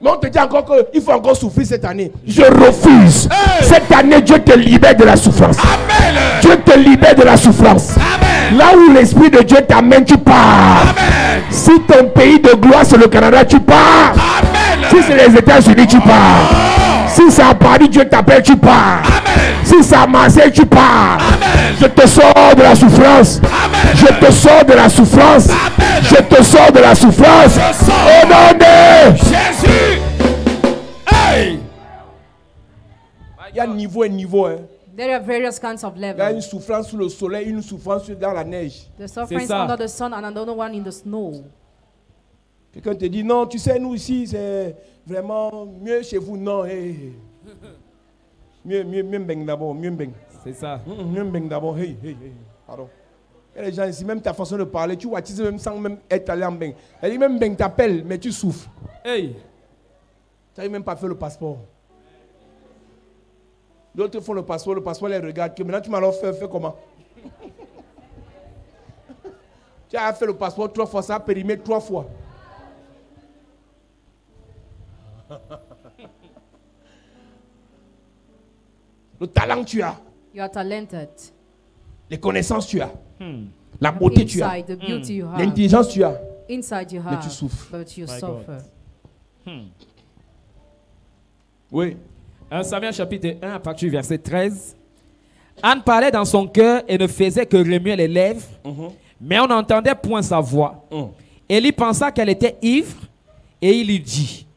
Mais on te dit encore qu'il faut encore souffrir cette année. Je refuse. Cette année, Dieu te libère de la souffrance. Amen. Dieu te libère de la souffrance. Amen. Là où l'Esprit de Dieu t'amène, tu pars. Amen. Si ton pays de gloire c'est le Canada, tu pars. Amen. Si c'est les États-Unis, tu pars. Si c'est à Paris, Dieu t'appelle, tu pars. Amen. Si c'est à Marseille, tu pars. Amen. Je te sors de la souffrance. Amen. Je te sors de la souffrance. Amen. Je te sors de la souffrance. sors. Au nom de... Jésus. Hey! Il y a niveau et niveau. Hein. There are various kinds of Il y a une levels. souffrance sous le soleil, une souffrance dans la neige. The suffering is ça. under the sun and another one in the snow. Quelqu'un te dit, non, tu sais, nous ici, c'est vraiment mieux chez vous. Non, hey. Mieux beng d'abord, mieux beng. C'est ça. Mieux beng d'abord, hey. Pardon. Il y a des gens ici, même ta façon de parler, tu vois, tu sais, même sans même être allé en beng. Elle dit, même beng t'appelle, mais tu souffres. Hey! Tu n'arrives même pas à faire le passeport. D'autres font le passeport les regarde. Que maintenant, tu m'as alors fait comment? Tu as fait le passeport 3 fois, ça a périmé 3 fois. Le talent tu as, You are talented. les connaissances tu as, la beauté tu as, Inside, the beauty you have. l'intelligence tu as. Inside you Mais have. tu souffres. But you My suffer. Oui. 1 Samuel chapitre 1 à partir du verset 13. Anne parlait dans son cœur et ne faisait que remuer les lèvres, mais on n'entendait point sa voix. Élie pensa qu'elle était ivre et il lui dit,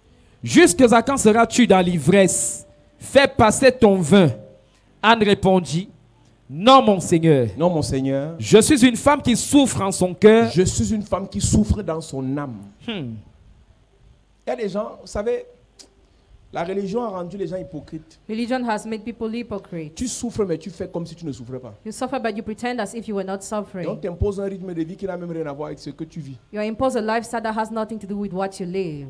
jusqu'à quand seras-tu dans l'ivresse? Fais passer ton vin. Anne répondit, non mon Seigneur, Non, mon Seigneur. je suis une femme qui souffre en son cœur. Je suis une femme qui souffre dans son âme. Il y a des gens, vous savez, la religion a rendu les gens hypocrites. Religion has made people hypocrite. Tu souffres, mais tu fais comme si tu ne souffrais pas. You suffer, but you pretend as if you were not Et on suffering. t'impose un rythme de vie qui n'a même rien à voir avec ce que tu vis. You impose a lifestyle that has nothing to do with what you live.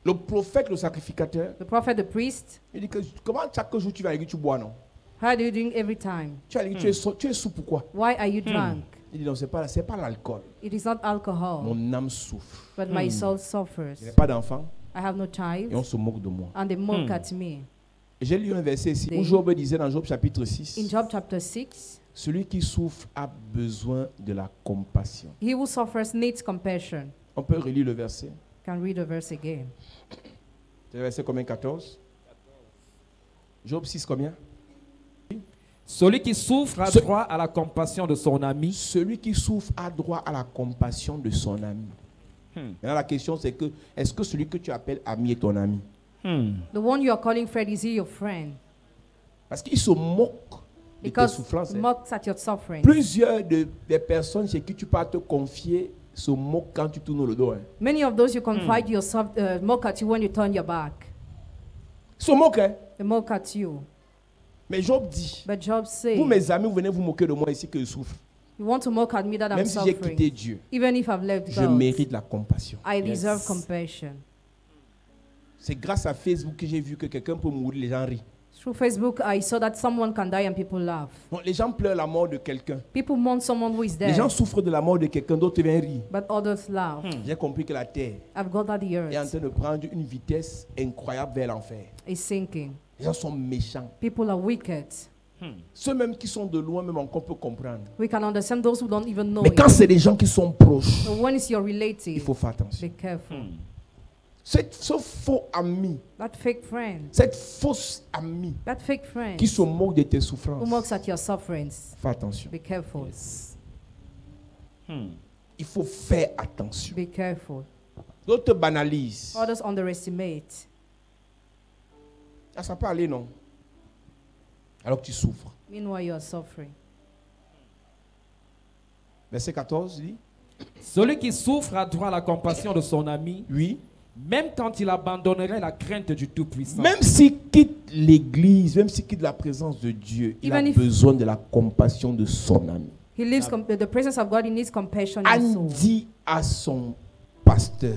Le prophète, le sacrificateur, The prophet, the priest, il dit que comment chaque jour tu vas à l'église, tu bois, non? how do you drink every time? Tu vas à l'église, tu es sous, pourquoi? Why are you drunk? Il dit non, c'est pas l'alcool. It is not alcohol, Mon âme souffre. but my soul suffers. Je n'ai pas d'enfant I have no et child, on se moque de moi. and they mock at me. Et j'ai lu un verset ici où Des- Job disait dans Job chapitre In 6, Job chapter 6, celui qui souffre a besoin de la compassion. he who suffers needs compassion. On peut relire le verset. Can read the verse again. C'est le verset combien? 14. Job 6 combien? Celui qui souffre a Ce- droit à la compassion de son ami. Celui qui souffre a droit à la compassion de son ami. Maintenant la question c'est que, est-ce que celui que tu appelles ami est ton ami? The one you are calling friend, is he your friend? Parce qu'il se moque de tes Because souffrances. he hein. mocks at your suffering. Plusieurs des personnes chez qui tu peux te confier se moquent quand tu tournes le dos. hein. Many of those you confide yourself mock at you when you turn your back. Ils se moquent. Hein. They mock at you. Mais Job dit, But Job said, vous mes amis, vous venez vous moquer de moi ici que je souffre. you want to mock at me that I'm Même si j'ai suffering. quitté Dieu, Even if I've left je God, mérite la compassion. I deserve Yes. compassion. C'est grâce à Facebook que j'ai vu que quelqu'un peut mourir, les gens rient. Through Facebook, I saw that someone can die and people laugh. Donc, les gens pleurent la mort de quelqu'un. People mourn someone who is Les dead, gens souffrent de la mort de quelqu'un, d'autres viennent rire. but others laugh. J'ai compris que la terre I've got that the est en earth train de prendre une vitesse incroyable vers l'enfer. is sinking. Les gens sont méchants. People are wicked. Ceux même qui sont de loin, même encore peut comprendre. We can understand those who don't even know Mais quand it. c'est des gens qui sont proches, But when it's your il relative, faut faire attention. be careful. Ce faux ami, That fake friend, cette fausse amie that fake friend qui se moque de tes who souffrances, mocks at your sufferings, fais attention. be careful. Il faut faire attention. Be careful. D'autres banalisent. Others underestimate. Ah, ça peut aller, non? Alors que tu souffres. Meanwhile, you are suffering. Verset 14 dit, Celui qui souffre a droit à la compassion de son ami, oui. même quand il abandonnerait la crainte du Tout-Puissant. Même s'il quitte l'église, même s'il quitte la présence de Dieu, il a Even if- besoin de la compassion de son ami. He lives the presence of God. He needs compassion in his Anne soul. dit à son pasteur,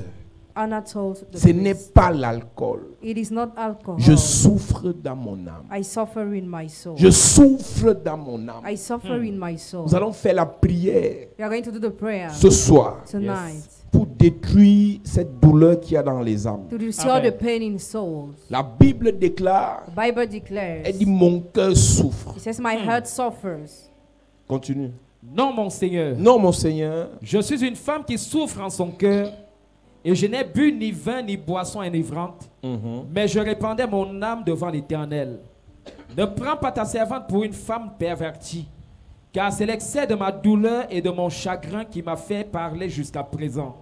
Anna told the ce n'est priest, pas l'alcool. it is not alcohol. Je souffre dans mon âme. I suffer in my soul. Je souffre dans mon âme. I suffer in my soul. Nous allons faire la prière We are going to do the prayer ce soir tonight pour détruire cette douleur qu'il y a dans les âmes. to restore Amen. the pain in souls. La Bible déclare, The Bible declares, elle dit mon cœur souffre. it says, my heart suffers. Continue. Non, mon Seigneur, Non, mon Seigneur, je suis une femme qui souffre en son cœur, et je n'ai bu ni vin ni boisson enivrante, mais je répandais mon âme devant l'Éternel. Ne prends pas ta servante pour une femme pervertie, car c'est l'excès de ma douleur et de mon chagrin qui m'a fait parler jusqu'à présent.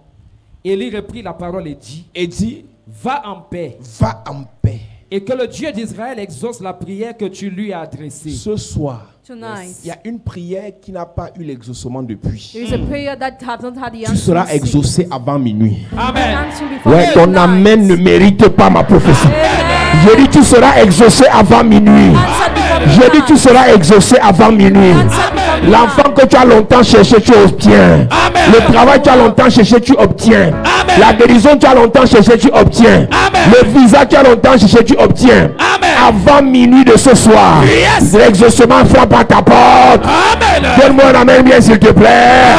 Élie reprit la parole et dit, et dit, va en paix, va en paix. et que le Dieu d'Israël exauce la prière que tu lui as adressée. Ce soir, Tonight, il y a une prière qui n'a pas eu l'exaucement depuis. there is a prayer that has not had the Tu answer. seras exaucé avant minuit. Amen. Ouais, ton amen ne mérite pas ma prophétie. Je dis tu seras exaucé avant minuit. Je dis tu seras exaucé avant minuit. L'enfant que tu as longtemps cherché, tu obtiens. Le travail que tu as longtemps cherché, tu obtiens. La guérison que tu as longtemps cherché, tu obtiens. Le visa que tu as longtemps cherché, tu obtiens. Avant minuit de ce soir, l'exaucement frappe à ta porte. Donne-moi un amen bien s'il te plaît.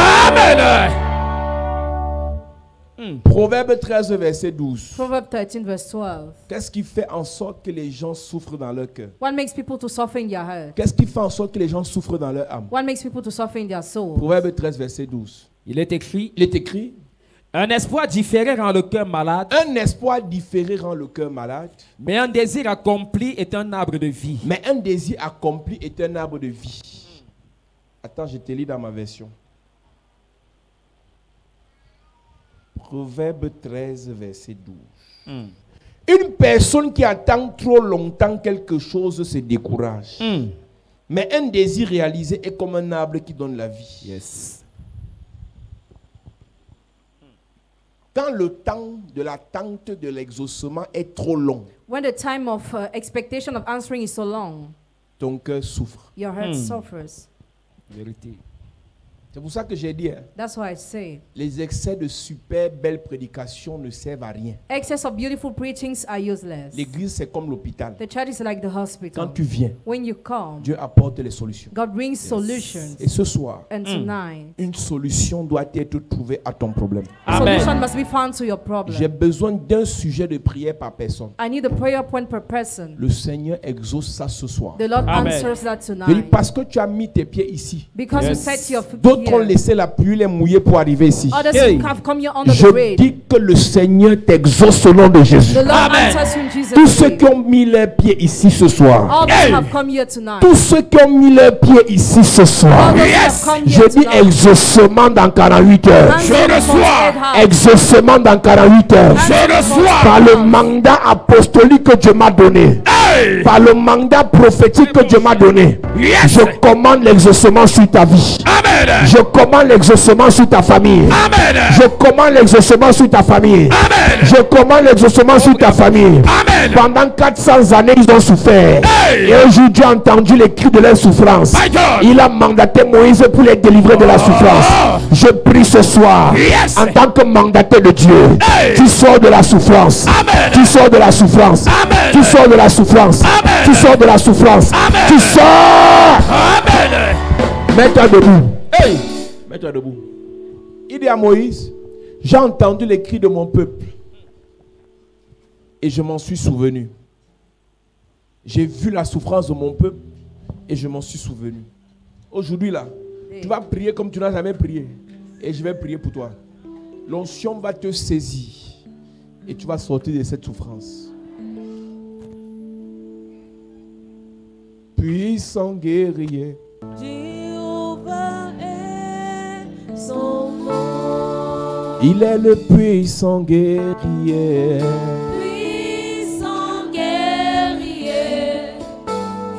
Proverbe 13, verset 12. Proverbs 13, verse 12. Qu'est-ce qui fait en sorte que les gens souffrent dans leur cœur? What makes people to suffer in their heart? Qu'est-ce qui fait en sorte que les gens souffrent dans leur âme? What makes people to suffer in their soul? Proverbe 13, verset 12. Il est écrit, Il est écrit, un espoir différé rend le cœur malade, un espoir différé rend le cœur malade, mais un désir accompli est un arbre de vie. mais un désir accompli est un arbre de vie. Attends, je te lis dans ma version. Proverbe 13, verset 12. Une personne qui attend trop longtemps quelque chose se décourage. Mais un désir réalisé est comme un arbre qui donne la vie. Yes. Quand le temps de l'attente de l'exaucement est trop long, When the time of expectation of answering is so long, ton cœur souffre. your heart suffers. Vérité. C'est pour ça que j'ai dit, hein, That's why I say, les excès de super belles prédications ne servent à rien. excess of beautiful preachings are useless. L'église, c'est comme l'hôpital. The church is like the Quand hospital. tu viens, When you come, Dieu apporte les solutions. God brings solutions. Et ce soir, And tonight, une solution doit être trouvée à ton problème. a Amen. solution must be found to your problem. J'ai besoin d'un sujet de prière par personne. I need a prayer point per person. Le Seigneur exauce ça ce soir. The Lord Amen. answers that Je dis tonight. parce que tu as mis tes pieds ici. Because you Yes. set your feet D'autres ont here. laissé la pluie les mouiller pour arriver ici. Others Hey. have come here under the Je rain. dis que le Seigneur t'exauce au nom de Jésus. The Lord Amen. answers you in Jesus' Tous ceux name. qui ont mis leurs pieds ici ce soir. All those who have come here tonight. Tous ceux qui ont mis leurs pieds ici ce All soir. those who have come Je here dis tonight. exaucement dans 48 heures. Hands on the forehead high. Exaucement dans 48 heures. Par le mandat apostolique que Dieu m'a donné. Par le mandat prophétique que Dieu m'a donné. Je commande l'exaucement sur ta vie. Amen. Je commande l'exaucement sur ta famille. Amen. Je commande l'exaucement sur ta famille. Amen. Je commande l'exaucement sur ta famille. Amen. Pendant 400 années, ils ont souffert. Hey. Et un jour, Dieu a entendu les cris de leur souffrance. My God. Il a mandaté Moïse pour les délivrer de la souffrance. Je prie ce soir, Yes. en tant que mandaté de Dieu, Hey. tu sors de la souffrance. Amen. Tu sors de la souffrance. Amen. Tu sors de la souffrance. Amen. Tu sors de la souffrance. Amen. Tu sors. Amen. Mets-toi debout. Hey, mets-toi debout. Il dit à Moïse, j'ai entendu les cris de mon peuple et je m'en suis souvenu. J'ai vu la souffrance de mon peuple et je m'en suis souvenu. Aujourd'hui là, tu vas prier comme tu n'as jamais prié et je vais prier pour toi. L'onction va te saisir et tu vas sortir de cette souffrance. Puissant guerrier. Jéhovah est son nom. Il est le puissant guerrier. Puissant guerrier,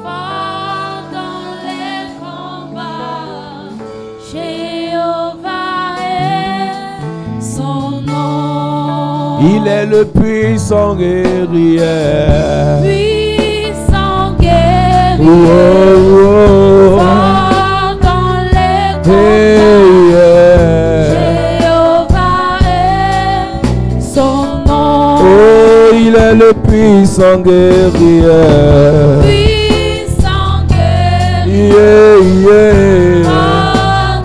fort dans les combats. Jéhovah est son nom. Il est le puissant guerrier. Puissant guerrier, Oh, oh, fort dans les oh. combats. Hey, yeah. Jéhovah est son nom. Oh, il est le puissant guerrier. Puissant guerrier, Yeah, yeah. fort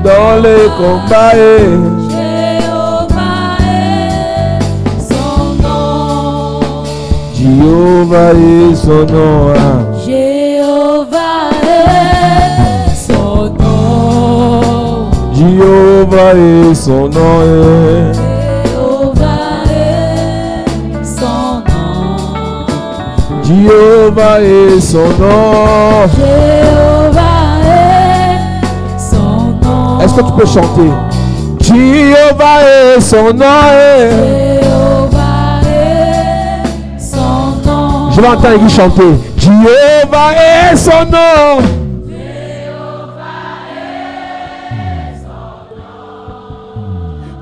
Dans les combats. Jéhovah est son nom. Jéhovah est son nom. Hein. Jéhovah est son nom. Jéhovah est son nom. Hein. Jéhovah est son nom. Jéhovah est son nom. Jéhovah est son nom. Est-ce que tu peux chanter? Jéhovah est son nom. Hein. Jéhovah est son nom. Je vais entendre lui chanter. Jéhovah est son nom.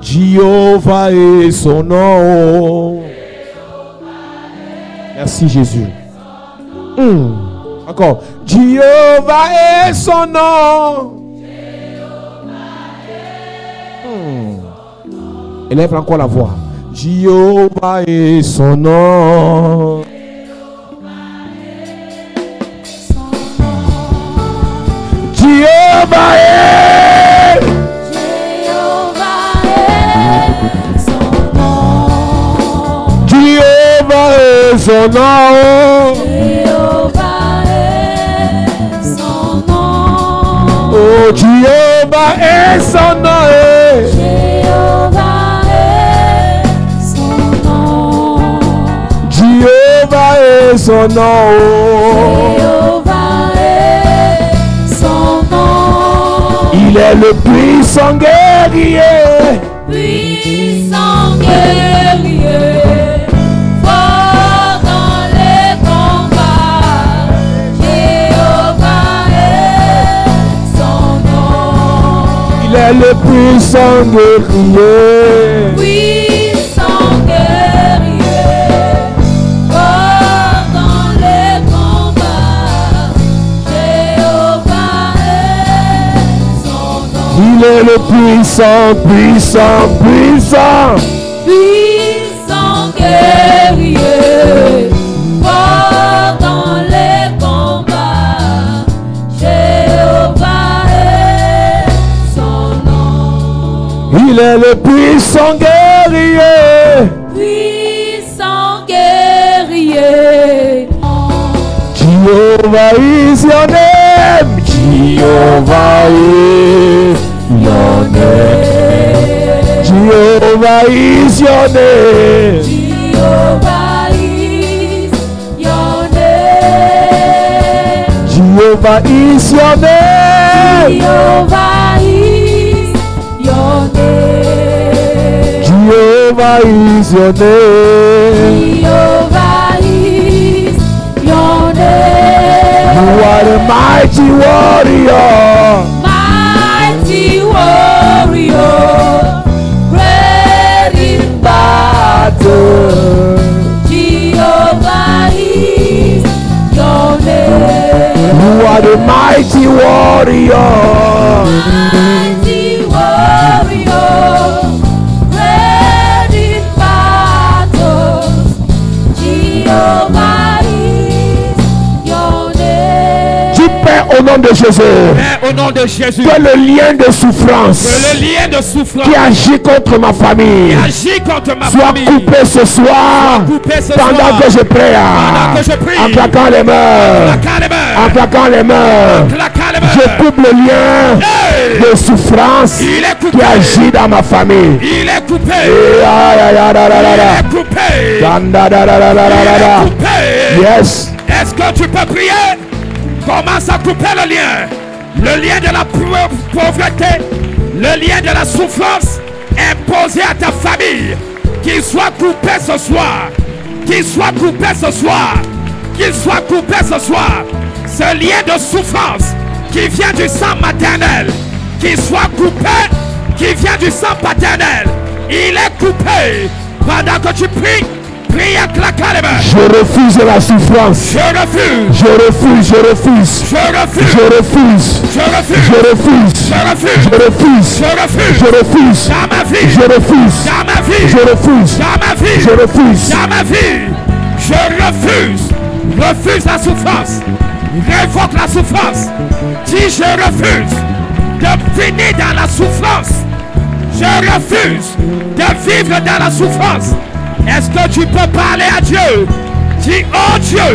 Jéhovah est son nom. Merci Jésus. Encore. Jéhovah est son nom. Élève encore la voix. Jéhovah est son nom. Jéhovah est. Jéhovah est son nom. Jéhovah est son nom. Jéhovah est son nom. Oh, Jéhovah est son nom. Jéhovah est son nom. Jéhovah est son nom. Jéhovah est son nom. Il est le puissant guerrier. Puissant guerrier, fort dans les combats. Jéhovah est son nom. Il est le puissant guerrier. Puissant guerrier, fort dans les combats. Jéhovah est son Il est le puissant, puissant, puissant. Puissant guerrier, fort dans les combats, Jéhovah est son nom. Il est le puissant guerrier. Puissant guerrier, Jehovah is your name. Jehovah is your name. Jehovah is your name. Jehovah is your name. Jehovah is your name. Jehovah is your name. Jehovah is your name. Jehovah is your name. You are the mighty warrior. Mighty warrior, great in battle. Jehovah is your name. You are the mighty warrior. Mighty warrior, great in battle. Jehovah is your name. Tu Père, au nom de Jésus, Père, au nom de Jésus, que le lien de souffrance que le lien de souffrance qui agit contre ma famille qui agit contre ma soit famille coupé ce soir coupé ce pendant soir, que je prie. pendant que je prie, En claquant les mains. claquant les mains, En claquant les mains. claquant les mains. Je coupe le lien Hey! de souffrance Il est coupé. qui agit dans ma famille. Il est coupé. Et aïe, aïe, aïe, aïe, aïe, Il aïe, est coupé. aïe. Da, da, da, da, da, da, Il da, est da. coupé. Yes. Est-ce que tu peux prier? Commence à couper le lien. Le lien de la pauvreté, le lien de la souffrance imposé à ta famille. Qu'il soit coupé ce soir. Qu'il soit coupé ce soir. Qu'il soit coupé ce soir. Ce lien de souffrance qui vient du sang maternel. Qu'il soit coupé, qui vient du sang paternel. Il est coupé. Pendant que tu pries, prie en claquant les mains. Je refuse la souffrance. Je refuse. Je refuse, je refuse. Je refuse. Je refuse. Je refuse. Je refuse. Je refuse. Je refuse. Je refuse. Je refuse. Dans ma vie. Je refuse. Dans ma vie. Je refuse. Dans ma vie. Je refuse. Dans ma vie. Je refuse. Refuse la souffrance. Révoque la souffrance. Dis je refuse de finir dans la souffrance. Je refuse de vivre dans la souffrance. Est-ce que tu peux parler à Dieu? Dis, oh Dieu,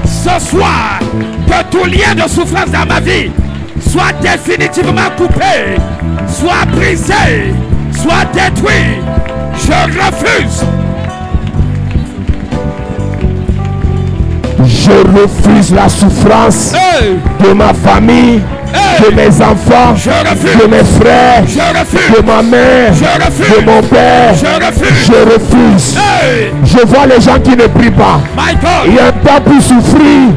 ce soir, que tout lien de souffrance dans ma vie soit définitivement coupé, soit brisé, soit détruit. Je refuse. Je refuse la souffrance Hey! de ma famille, Hey! de mes enfants, Je refuse. de mes frères, Je refuse. de ma mère, Je refuse. de mon père. Je refuse. Je refuse. Hey! Je vois les gens qui ne prient pas. My Il God! y a un temps pour souffrir,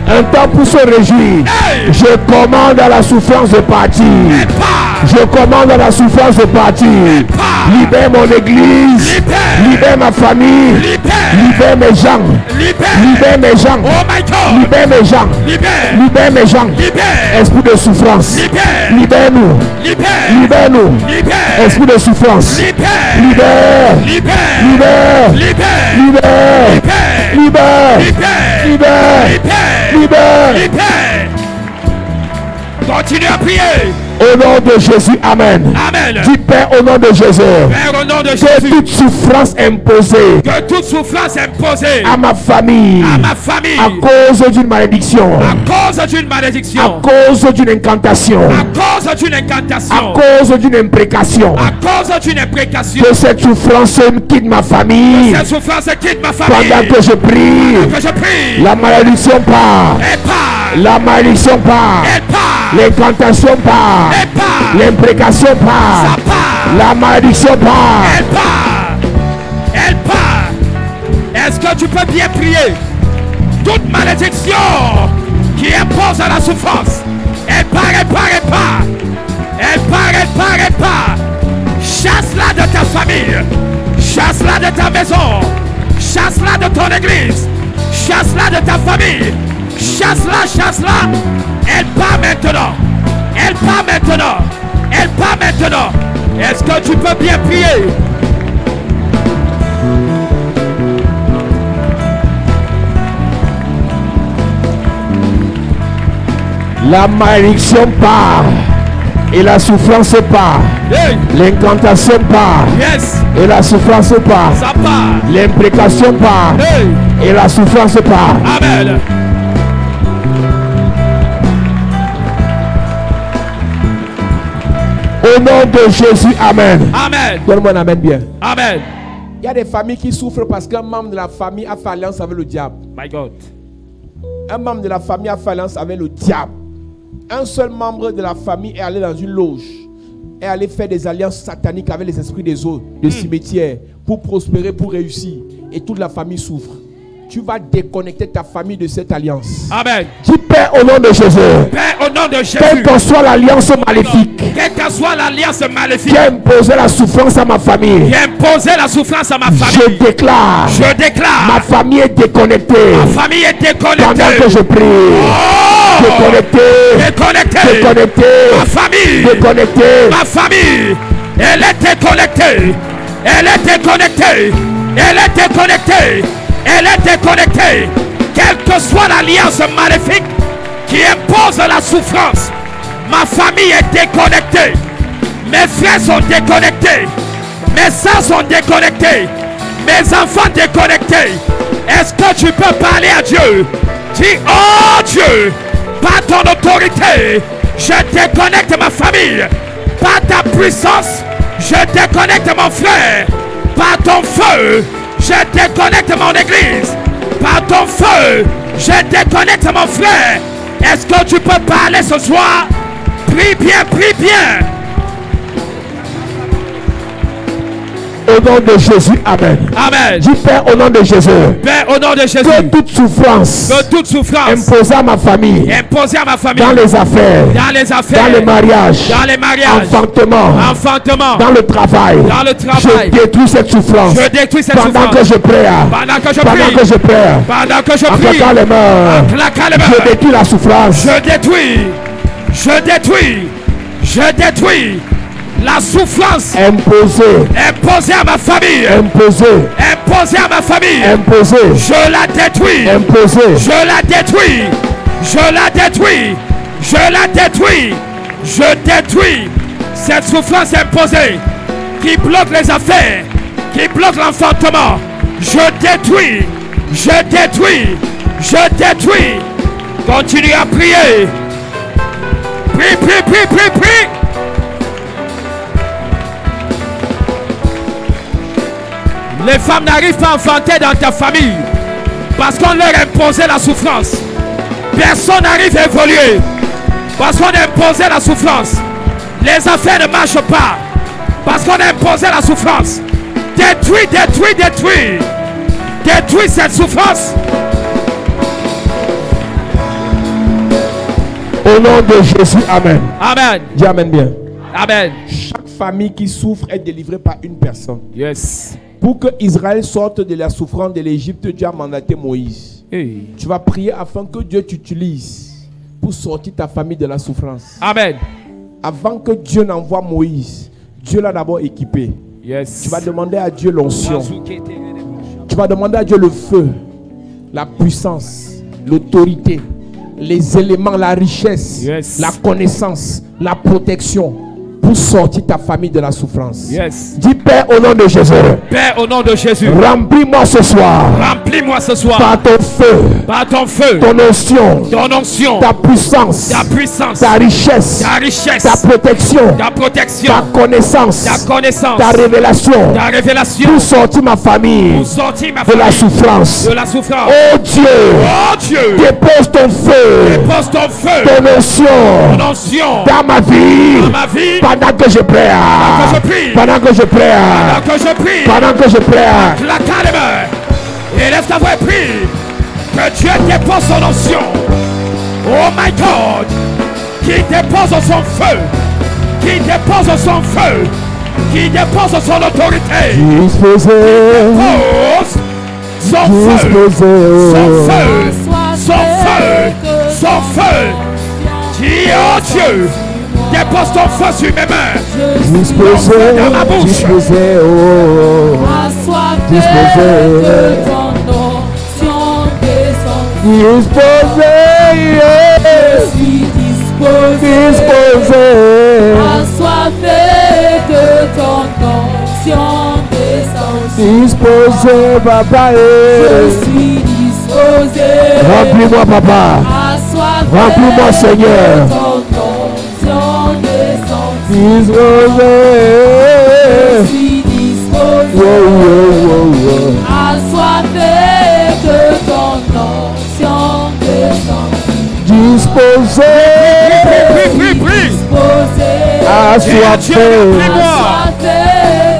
un temps pour se réjouir. Hey! Je commande à la souffrance de partir. Et pas! Je commande à la souffrance de partir. pas! Libère mon église. Libère! Libère ma famille. Libère! Libère mes gens. Libère! Libère mes gens. Oh my God! Libère mes gens. Libère! Libère mes gens. Libère! Esprit de souffrance. Libère! Libère-nous. Libère! Libère-nous. Libère! Esprit de souffrance. Libère! Libère. Libère! Libère. Libère! Libère. Libère! Libère. Libère! Libère. Libère! Libère. Libère! Continue à prier! Au nom de Jésus, Amen. Amen! Dis Père, au nom de Jésus, Père, au nom de que Jésus, toute souffrance imposée que toute souffrance imposée à ma famille, à ma famille, à cause d'une malédiction, à cause d'une à malédiction, cause d'une incantation, à cause d'une à incantation, cause d'une imprécation, à cause d'une imprécation, que cette souffrance quitte ma famille. cette souffrance quitte ma famille. Pendant que je prie, Que je prie, la malédiction part, elle part, la malédiction part, elle part, l'incantation part, elle part, l'imprécation ça part, part, la malédiction part. elle part, elle part. Est-ce que tu peux bien prier? Toute malédiction qui impose à la souffrance, elle part, elle part, elle part, elle part, elle part, elle part. Chasse-la de ta famille, chasse-la de ta maison, chasse-la de ton église, chasse-la de ta famille, chasse-la, chasse-la. Elle part maintenant, elle part maintenant, Elle part maintenant. Est-ce que tu peux bien prier? La malédiction part et la souffrance part. Hey. L'incantation part Yes. et la souffrance part. Ça part. L'imprécation part Hey. et la souffrance part. Amen. Au nom de Jésus, amen. Amen. Donne-moi un amen bien. Amen. Il y a des familles qui souffrent parce qu'un membre de la famille a fait alliance avec le diable. My God. Un membre de la famille a fait alliance avec le diable. Un seul membre de la famille est allé dans une loge, est allé faire des alliances sataniques avec les esprits des eaux, des cimetières, pour prospérer, pour réussir. Et toute la famille souffre. Tu vas déconnecter ta famille de cette alliance. Amen. Dis Père au nom de Jésus. Père, au nom de Jésus. Quelle que soit l'alliance maléfique Quelle que soit l'alliance maléfique qui a imposé la souffrance à ma famille, qui a imposé la souffrance à ma je famille, déclare, je déclare, ma famille est déconnectée. ma famille est déconnectée. Pendant que je prie, Oh! déconnecté, Déconnectée. déconnecté, Ma famille, déconnecté. ma famille, elle est déconnectée. Elle est déconnectée. Elle est déconnectée. Elle est déconnectée. Quelle que soit l'alliance maléfique qui impose la souffrance, ma famille est déconnectée. Mes frères sont déconnectés. Mes soeurs sont déconnectés. Mes enfants déconnectés. Est-ce que tu peux parler à Dieu? Dis, oh Dieu, par ton autorité, je déconnecte ma famille. Par ta puissance, je déconnecte mon frère. Par ton feu, je déconnecte mon église. Par ton feu, je déconnecte mon frère. Est-ce que tu peux parler ce soir? Prie bien, prie bien. Au nom de Jésus, amen. Amen. Dis Père au nom de Jésus. Père, au nom de Jésus, Que toute souffrance que toute souffrance imposée à ma famille, imposée à ma famille, dans les affaires, dans les affaires, dans les mariages, dans les mariages, enfantement, dans le travail, dans le travail, je détruis cette souffrance. je détruis cette Pendant souffrance. que je prie, Pendant que je pendant prie, que je prie, pendant que je en prie, claquant les mains, claquant les mains, je détruis la souffrance. je détruis la souffrance imposée à ma famille, imposée à ma famille, je la détruis, je la détruis, je la détruis, je la détruis, je détruis cette souffrance imposée qui bloque les affaires, qui bloque l'enfantement. Je détruis, je détruis, je détruis. Continue à prier. Prie, prie, prie, prie, prie. Les femmes n'arrivent pas à enfanter dans ta famille parce qu'on leur a imposé la souffrance. Personne n'arrive à évoluer parce qu'on a imposé la souffrance. Les affaires ne marchent pas parce qu'on a imposé la souffrance. Détruis, détruis, détruis. Détruis cette souffrance. Au nom de Jésus, amen. Amen. Dis amen bien. Amen. Chaque famille qui souffre est délivrée par une personne. Yes. Pour que Israël sorte de la souffrance de l'Égypte, Dieu a mandaté Moïse. Hey. Tu vas prier afin que Dieu t'utilise pour sortir ta famille de la souffrance. Amen. Avant que Dieu n'envoie Moïse, Dieu l'a d'abord équipé. Yes. Tu vas demander à Dieu l'onction. Tu vas demander à Dieu le feu, la puissance, l'autorité, les éléments, la richesse, Yes. la connaissance, la protection pour sortir ta famille de la souffrance. Yes. Dis Père au nom de Jésus. Père, au nom de Jésus, Remplis-moi ce soir remplis-moi ce soir par ton feu, par ton feu, ton onction, ton onction, ta puissance, ta puissance, ta richesse, ta richesse, ta protection, ta protection, ta connaissance, ta connaissance, ta révélation ta révélation pour sortir ma famille pour sortir ma de la famille souffrance. de la souffrance. Oh Dieu, Oh Dieu, dépose ton feu, dépose ton feu, ton onction ton onction dans ma vie, dans ma vie, pendant que je prie, que je prie, pendant que je prie, pendant que je prie. pendant que je prie. Claquez les mains et lève ta voix et prie que Dieu dépose son onction. Oh my God, qui dépose son feu, qui dépose son feu, qui dépose son autorité, Disposé, dépose son feu, son feu, son feu, son feu. Dis, oh Dieu, Dépose ton feu sur mes mains. Disposé, dans ma bouche. disposé, oh. Assoiffé Disposé. de ton onction descendue. Disposé, Je yeah. suis disposé. Disposé. Assoiffé de ton onction descendue. Disposé, papa, Je eh. suis disposé. Remplis-moi, papa. Assoiffé Remplis-moi, Seigneur. de ton onction descendue. Disposé. Je suis disposé. Wow, wow, wow, wow. Assoiffé de ton onction descendue. Disposé. Prie. Disposé. Assoiffé. Assoiffé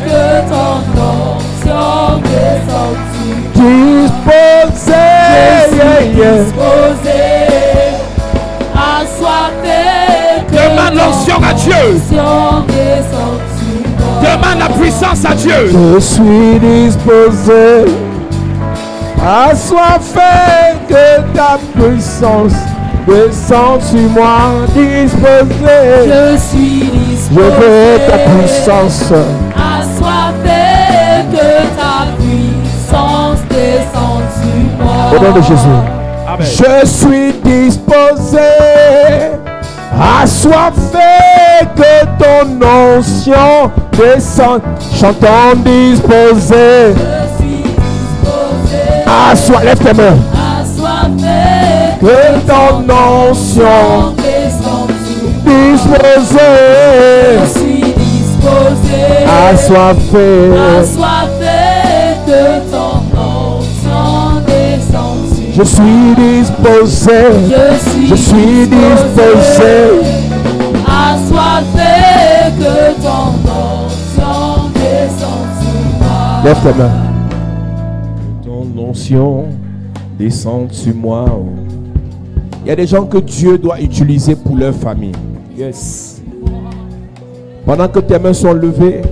de ton onction descendue. Disposé. Yeah, yeah. Disposé. Assoiffé de Demande l'onction à Dieu. onction descendue. Demande la puissance à Dieu. Je suis disposé, assoiffé que ta puissance descende sur moi. Disposé, Je suis je veux ta disposé. puissance. Assoiffé que ta puissance descende sur moi. Au nom de Jésus, Amen. je suis disposé, assoiffé que ton onction descende. Chantons disposé. Je suis disposé. Lève tes mains. Assoiffé Que ton onction descende sur moi. disposé. Je suis disposé. Assoiffé. Assoiffé de ton onction descendue. Je suis disposé. Je suis disposé. Assoiffé que ton onction descende sur moi. Lève tes mains. Ton onction descend sur moi. Oh. Il y a des gens que Dieu doit utiliser pour leur famille. Yes. Pendant que tes mains sont levées,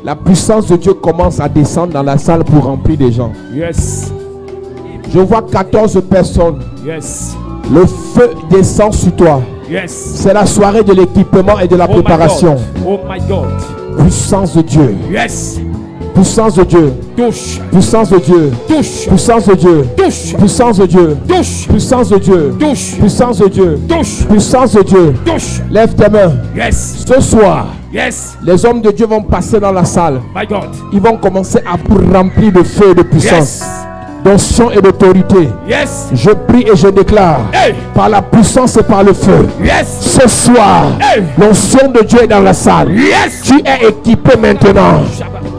la puissance de Dieu commence à descendre dans la salle pour remplir des gens. Yes. Je vois 14 personnes. Yes. Le feu descend sur toi. Yes. C'est la soirée de l'équipement et de la préparation. Oh my God. Puissance de Dieu. Yes. Puissance de Dieu. Touche. Puissance de Dieu. Touche. Puissance de Dieu. Touche. Puissance de Dieu. Touche. Puissance de Dieu. Touche. Puissance de Dieu. Touche. Puissance de Dieu. Touche. Lève tes mains. Yes. Ce soir, Yes. les hommes de Dieu vont passer dans la salle. My God. Ils vont commencer à vous remplir de feu et de puissance, Yes. d'onction et d'autorité. Yes. Je prie et je déclare, Hey. par la puissance et par le feu, Yes. ce soir, Hey. l'onction de Dieu est dans la salle. Yes. Tu es équipé maintenant.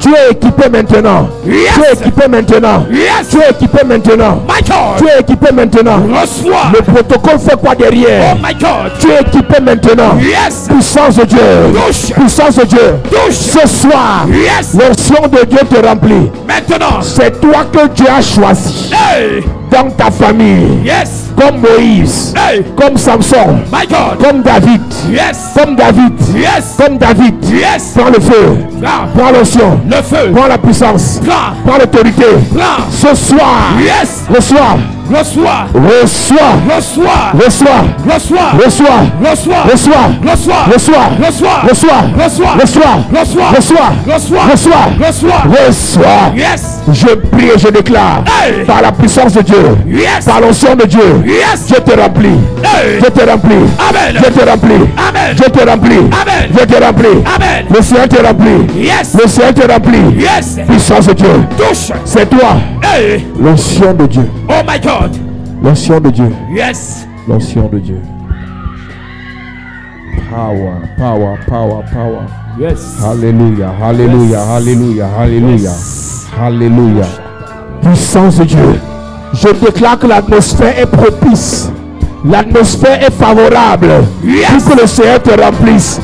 Tu es équipé maintenant. Yes. Tu es équipé maintenant. Yes. Tu es équipé maintenant. My God. Tu es équipé maintenant. Reçois. Le protocole fait quoi derrière? Oh my God. Tu es équipé maintenant. Yes. Puissance de Dieu. Touche. Puissance de Dieu. Touche. Ce soir, Yes. l'onction de Dieu te remplit. Maintenant. C'est toi que Dieu a choisi Hey. dans ta famille. Yes. Comme Moïse, Hey. comme Samson, My God. comme David, Yes. comme David, Yes. comme David. Yes. Prends le feu, Prends. prends l'onction, Le feu. prends la puissance, Prends. prends l'autorité. Prends. Ce soir, Yes. reçois, Reçois. reçois, Reçois. reçois, Reçois. reçois, Reçois. reçois, Reçois. reçois, Reçois. reçois, Reçois. reçois, Reçois. reçois, Reçois. reçois, Reçois. reçois. Yes. Je prie et je déclare, Hey. par la puissance de Dieu, Yes. par l'onction de Dieu, Yes. je te remplis, Hey. je te remplis, Amen. je te remplis, Amen. je te remplis, Amen. je te remplis. Amen. Le Seigneur te remplit, Yes. le Seigneur te remplit. Yes. Puissance de Dieu, Touche. c'est toi, Hey. l'onction de Dieu, Oh my God. l'onction de Dieu, Yes. l'onction de Dieu. Power, power, power, power. Yes. Alléluia, alléluia, Yes. alléluia, alléluia, Yes. alléluia. Puissance de Dieu. Je déclare que l'atmosphère est propice. L'atmosphère est favorable. Yes. Pour que le Seigneur te remplisse.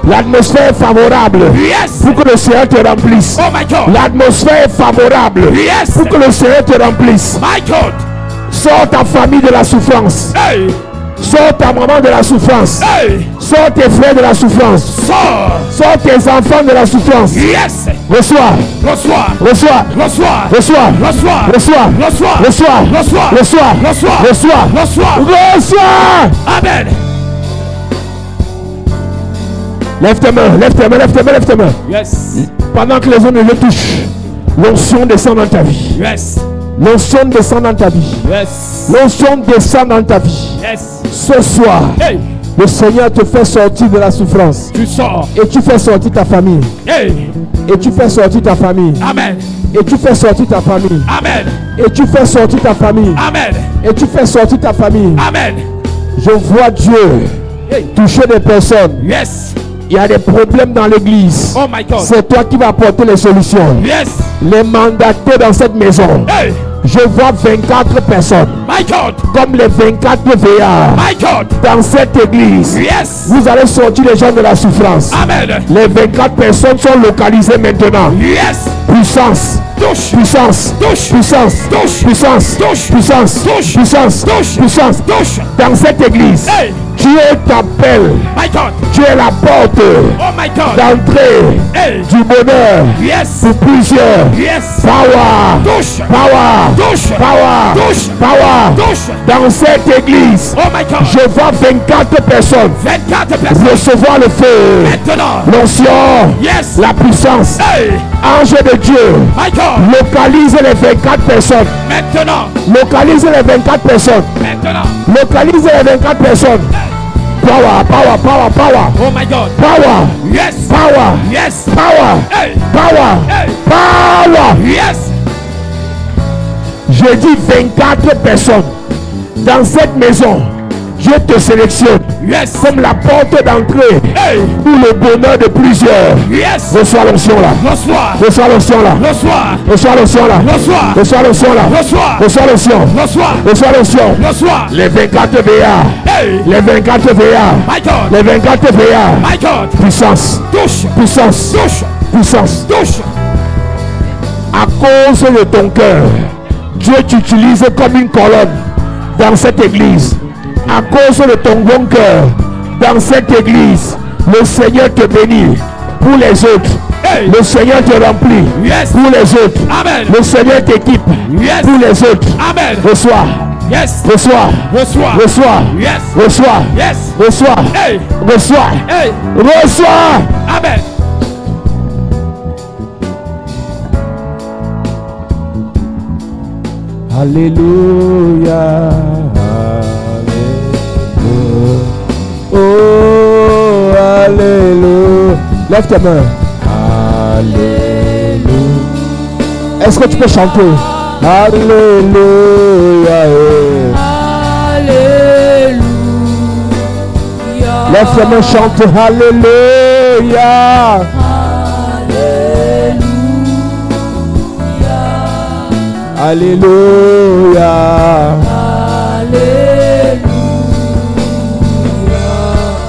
L'atmosphère est favorable. Yes. Pour que le Seigneur te remplisse. Oh my God. L'atmosphère est favorable. Yes. Pour que le Seigneur te remplisse. My God. Sors ta famille de la souffrance. Hey. Sors ta maman de la souffrance. Hey. Sors tes frères de la souffrance. Sors. Sors tes enfants de la souffrance. Yes. Reçois. Reçois. Reçois. Reçois. Reçois. Reçois. Reçois. Reçois. Reçois. Reçois. Reçois. Reçois. Reçois. Reçois. Reçois. Amen. Lève tes mains, lève tes mains, lève tes mains, lève tes mains. Yes. Pendant que les hommes le touchent, l'onction descend dans ta vie. Yes. L'onction descend dans ta vie. Yes. L'onction descend dans ta vie. Yes. Ce soir, Hey. le Seigneur te fait sortir de la souffrance. Tu sors. Et tu fais sortir ta famille. Hey. Et tu fais sortir ta famille. Amen. Et tu fais sortir ta famille. Amen. Et tu fais sortir ta famille. Amen. Et tu fais sortir ta famille. Amen. Je vois Dieu toucher des personnes. Yes. Il y a des problèmes dans l'église. Oh my God. C'est toi qui vas apporter les solutions. Yes. Les mandatés dans cette maison. Hey. Je vois 24 personnes. My God. Comme les 24 veillards. My God. Dans cette église. Yes. Vous allez sortir les gens de la souffrance. Amen. Les 24 personnes sont localisées maintenant. Yes. Puissance. Touche. Puissance. Touche. Puissance. Touche. Puissance. Touche. Puissance. Touche. Puissance. Touche. Puissance. Touche. Dans cette église. Hey. Dieu t'appelle. My God. Tu es la porte Oh my God. d'entrée Hey. du bonheur Yes. pour plusieurs. Yes. Power. Touche. Power. Touche. Power. Touche. Power. Touche. Dans cette église, Oh my God. je vois 24 personnes 24 personnes. recevoir le feu, Maintenant. l'onction, Yes. la puissance. Hey. Ange de Dieu, My God. localise les 24 personnes. Maintenant. Localise les 24 personnes. Maintenant. Localise les 24 personnes. Power, power, power, power. Oh my God. Power, Yes. power, Yes. power, Hey. power, Hey. power. Yes. Je dis 24 personnes dans cette maison. Je te sélectionne Yes. comme la porte d'entrée Hey. pour le bonheur de plusieurs. Yes. Reçois l'onction là. Reçois. Reçois l'onction là. Reçois. Reçois l'onction là. Reçois. Reçois l'onction là. Reçois. Reçois l'onction. Reçois. Reçois l'onction. Reçois. Les 24 veillards. Hey. Les 24 veillards. My God. Les 24 veillards. My God. Puissance. Touche. Puissance. Touche. Puissance. Touche. À cause de ton cœur, Dieu t'utilise comme une colonne dans cette église. À cause de ton bon cœur, dans cette église, le Seigneur te bénit. Pour les autres, Hey. le Seigneur te remplit. Yes. Pour les autres, Amen. le Seigneur t'équipe. Yes. Pour les autres, Amen. reçois, Yes. reçois, Reçois. reçois, Yes. reçois, Yes. reçois, Hey. reçois, Hey. reçois. Amen. Alléluia. Alléluia. Oh, Alléluia. Lève tes mains. Alléluia. Est-ce que tu peux chanter? Alléluia. Alléluia. Lève tes mains, chante. Alléluia. Alléluia.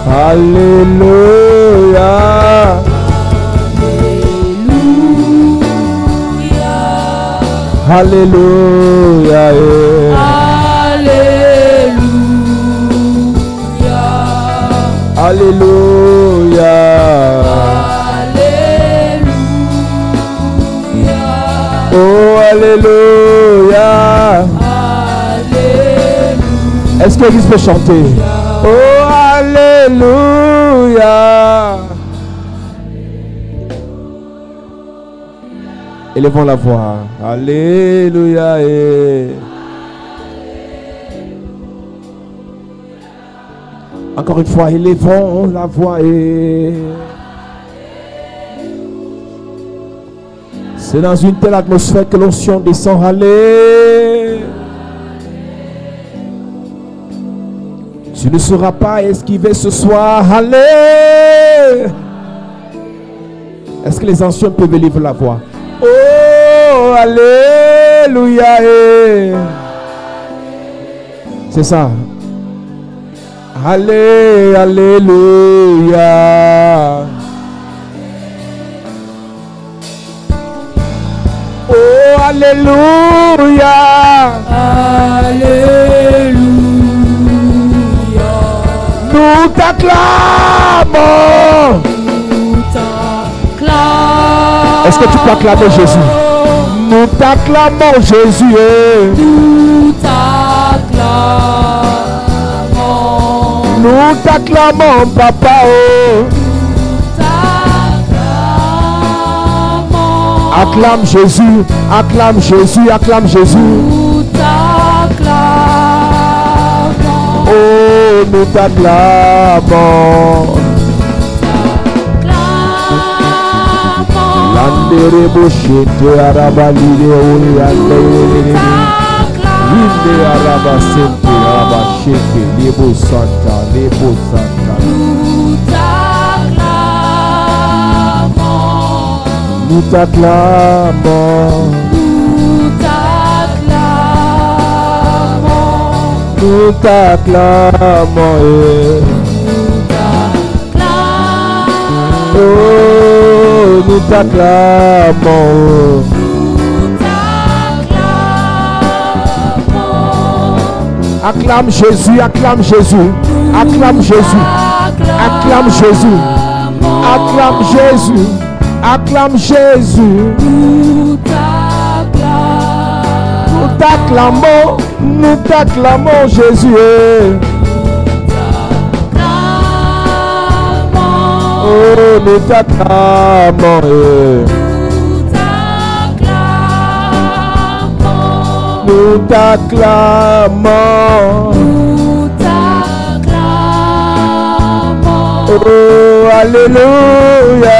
Alléluia. Alléluia. Alléluia. Oh, Alléluia. Est-ce que l'Église peut chanter? Oh, Alléluia. Élevons la voix. Alléluia. Encore une fois, élevons la voix. C'est dans une telle atmosphère que l'onction descend. Allez. Tu ne seras pas esquivé ce soir. Allez. Est-ce que les anciens peuvent élever la voix? Oh, alléluia. C'est ça. Allez, alléluia. Oh, alléluia. Alléluia. Nous t'acclamons. Nous t'acclamons. Est-ce que tu peux acclamer Jésus? Nous t'acclamons Jésus. Nous t'acclamons. Nous t'acclamons Papa. Nous Acclame Jésus, acclame Jésus, acclame Jésus. Nous t'acclamons. Oh, nous t'acclamons. Landere boshete arabalire oriande. Inde araba sente araba sheke lebo santa lebo santa. Nous t'acclamons. Nous t'acclamons. Nous t'acclamons. Nous t'acclamons. Acclame Jésus, acclame Jésus, acclame Jésus, acclame Jésus, acclame Jésus, acclame Jésus. Nous t'acclamons Jésus. Oh, nous t'acclamons. Nous t'acclamons. Oh, alléluia.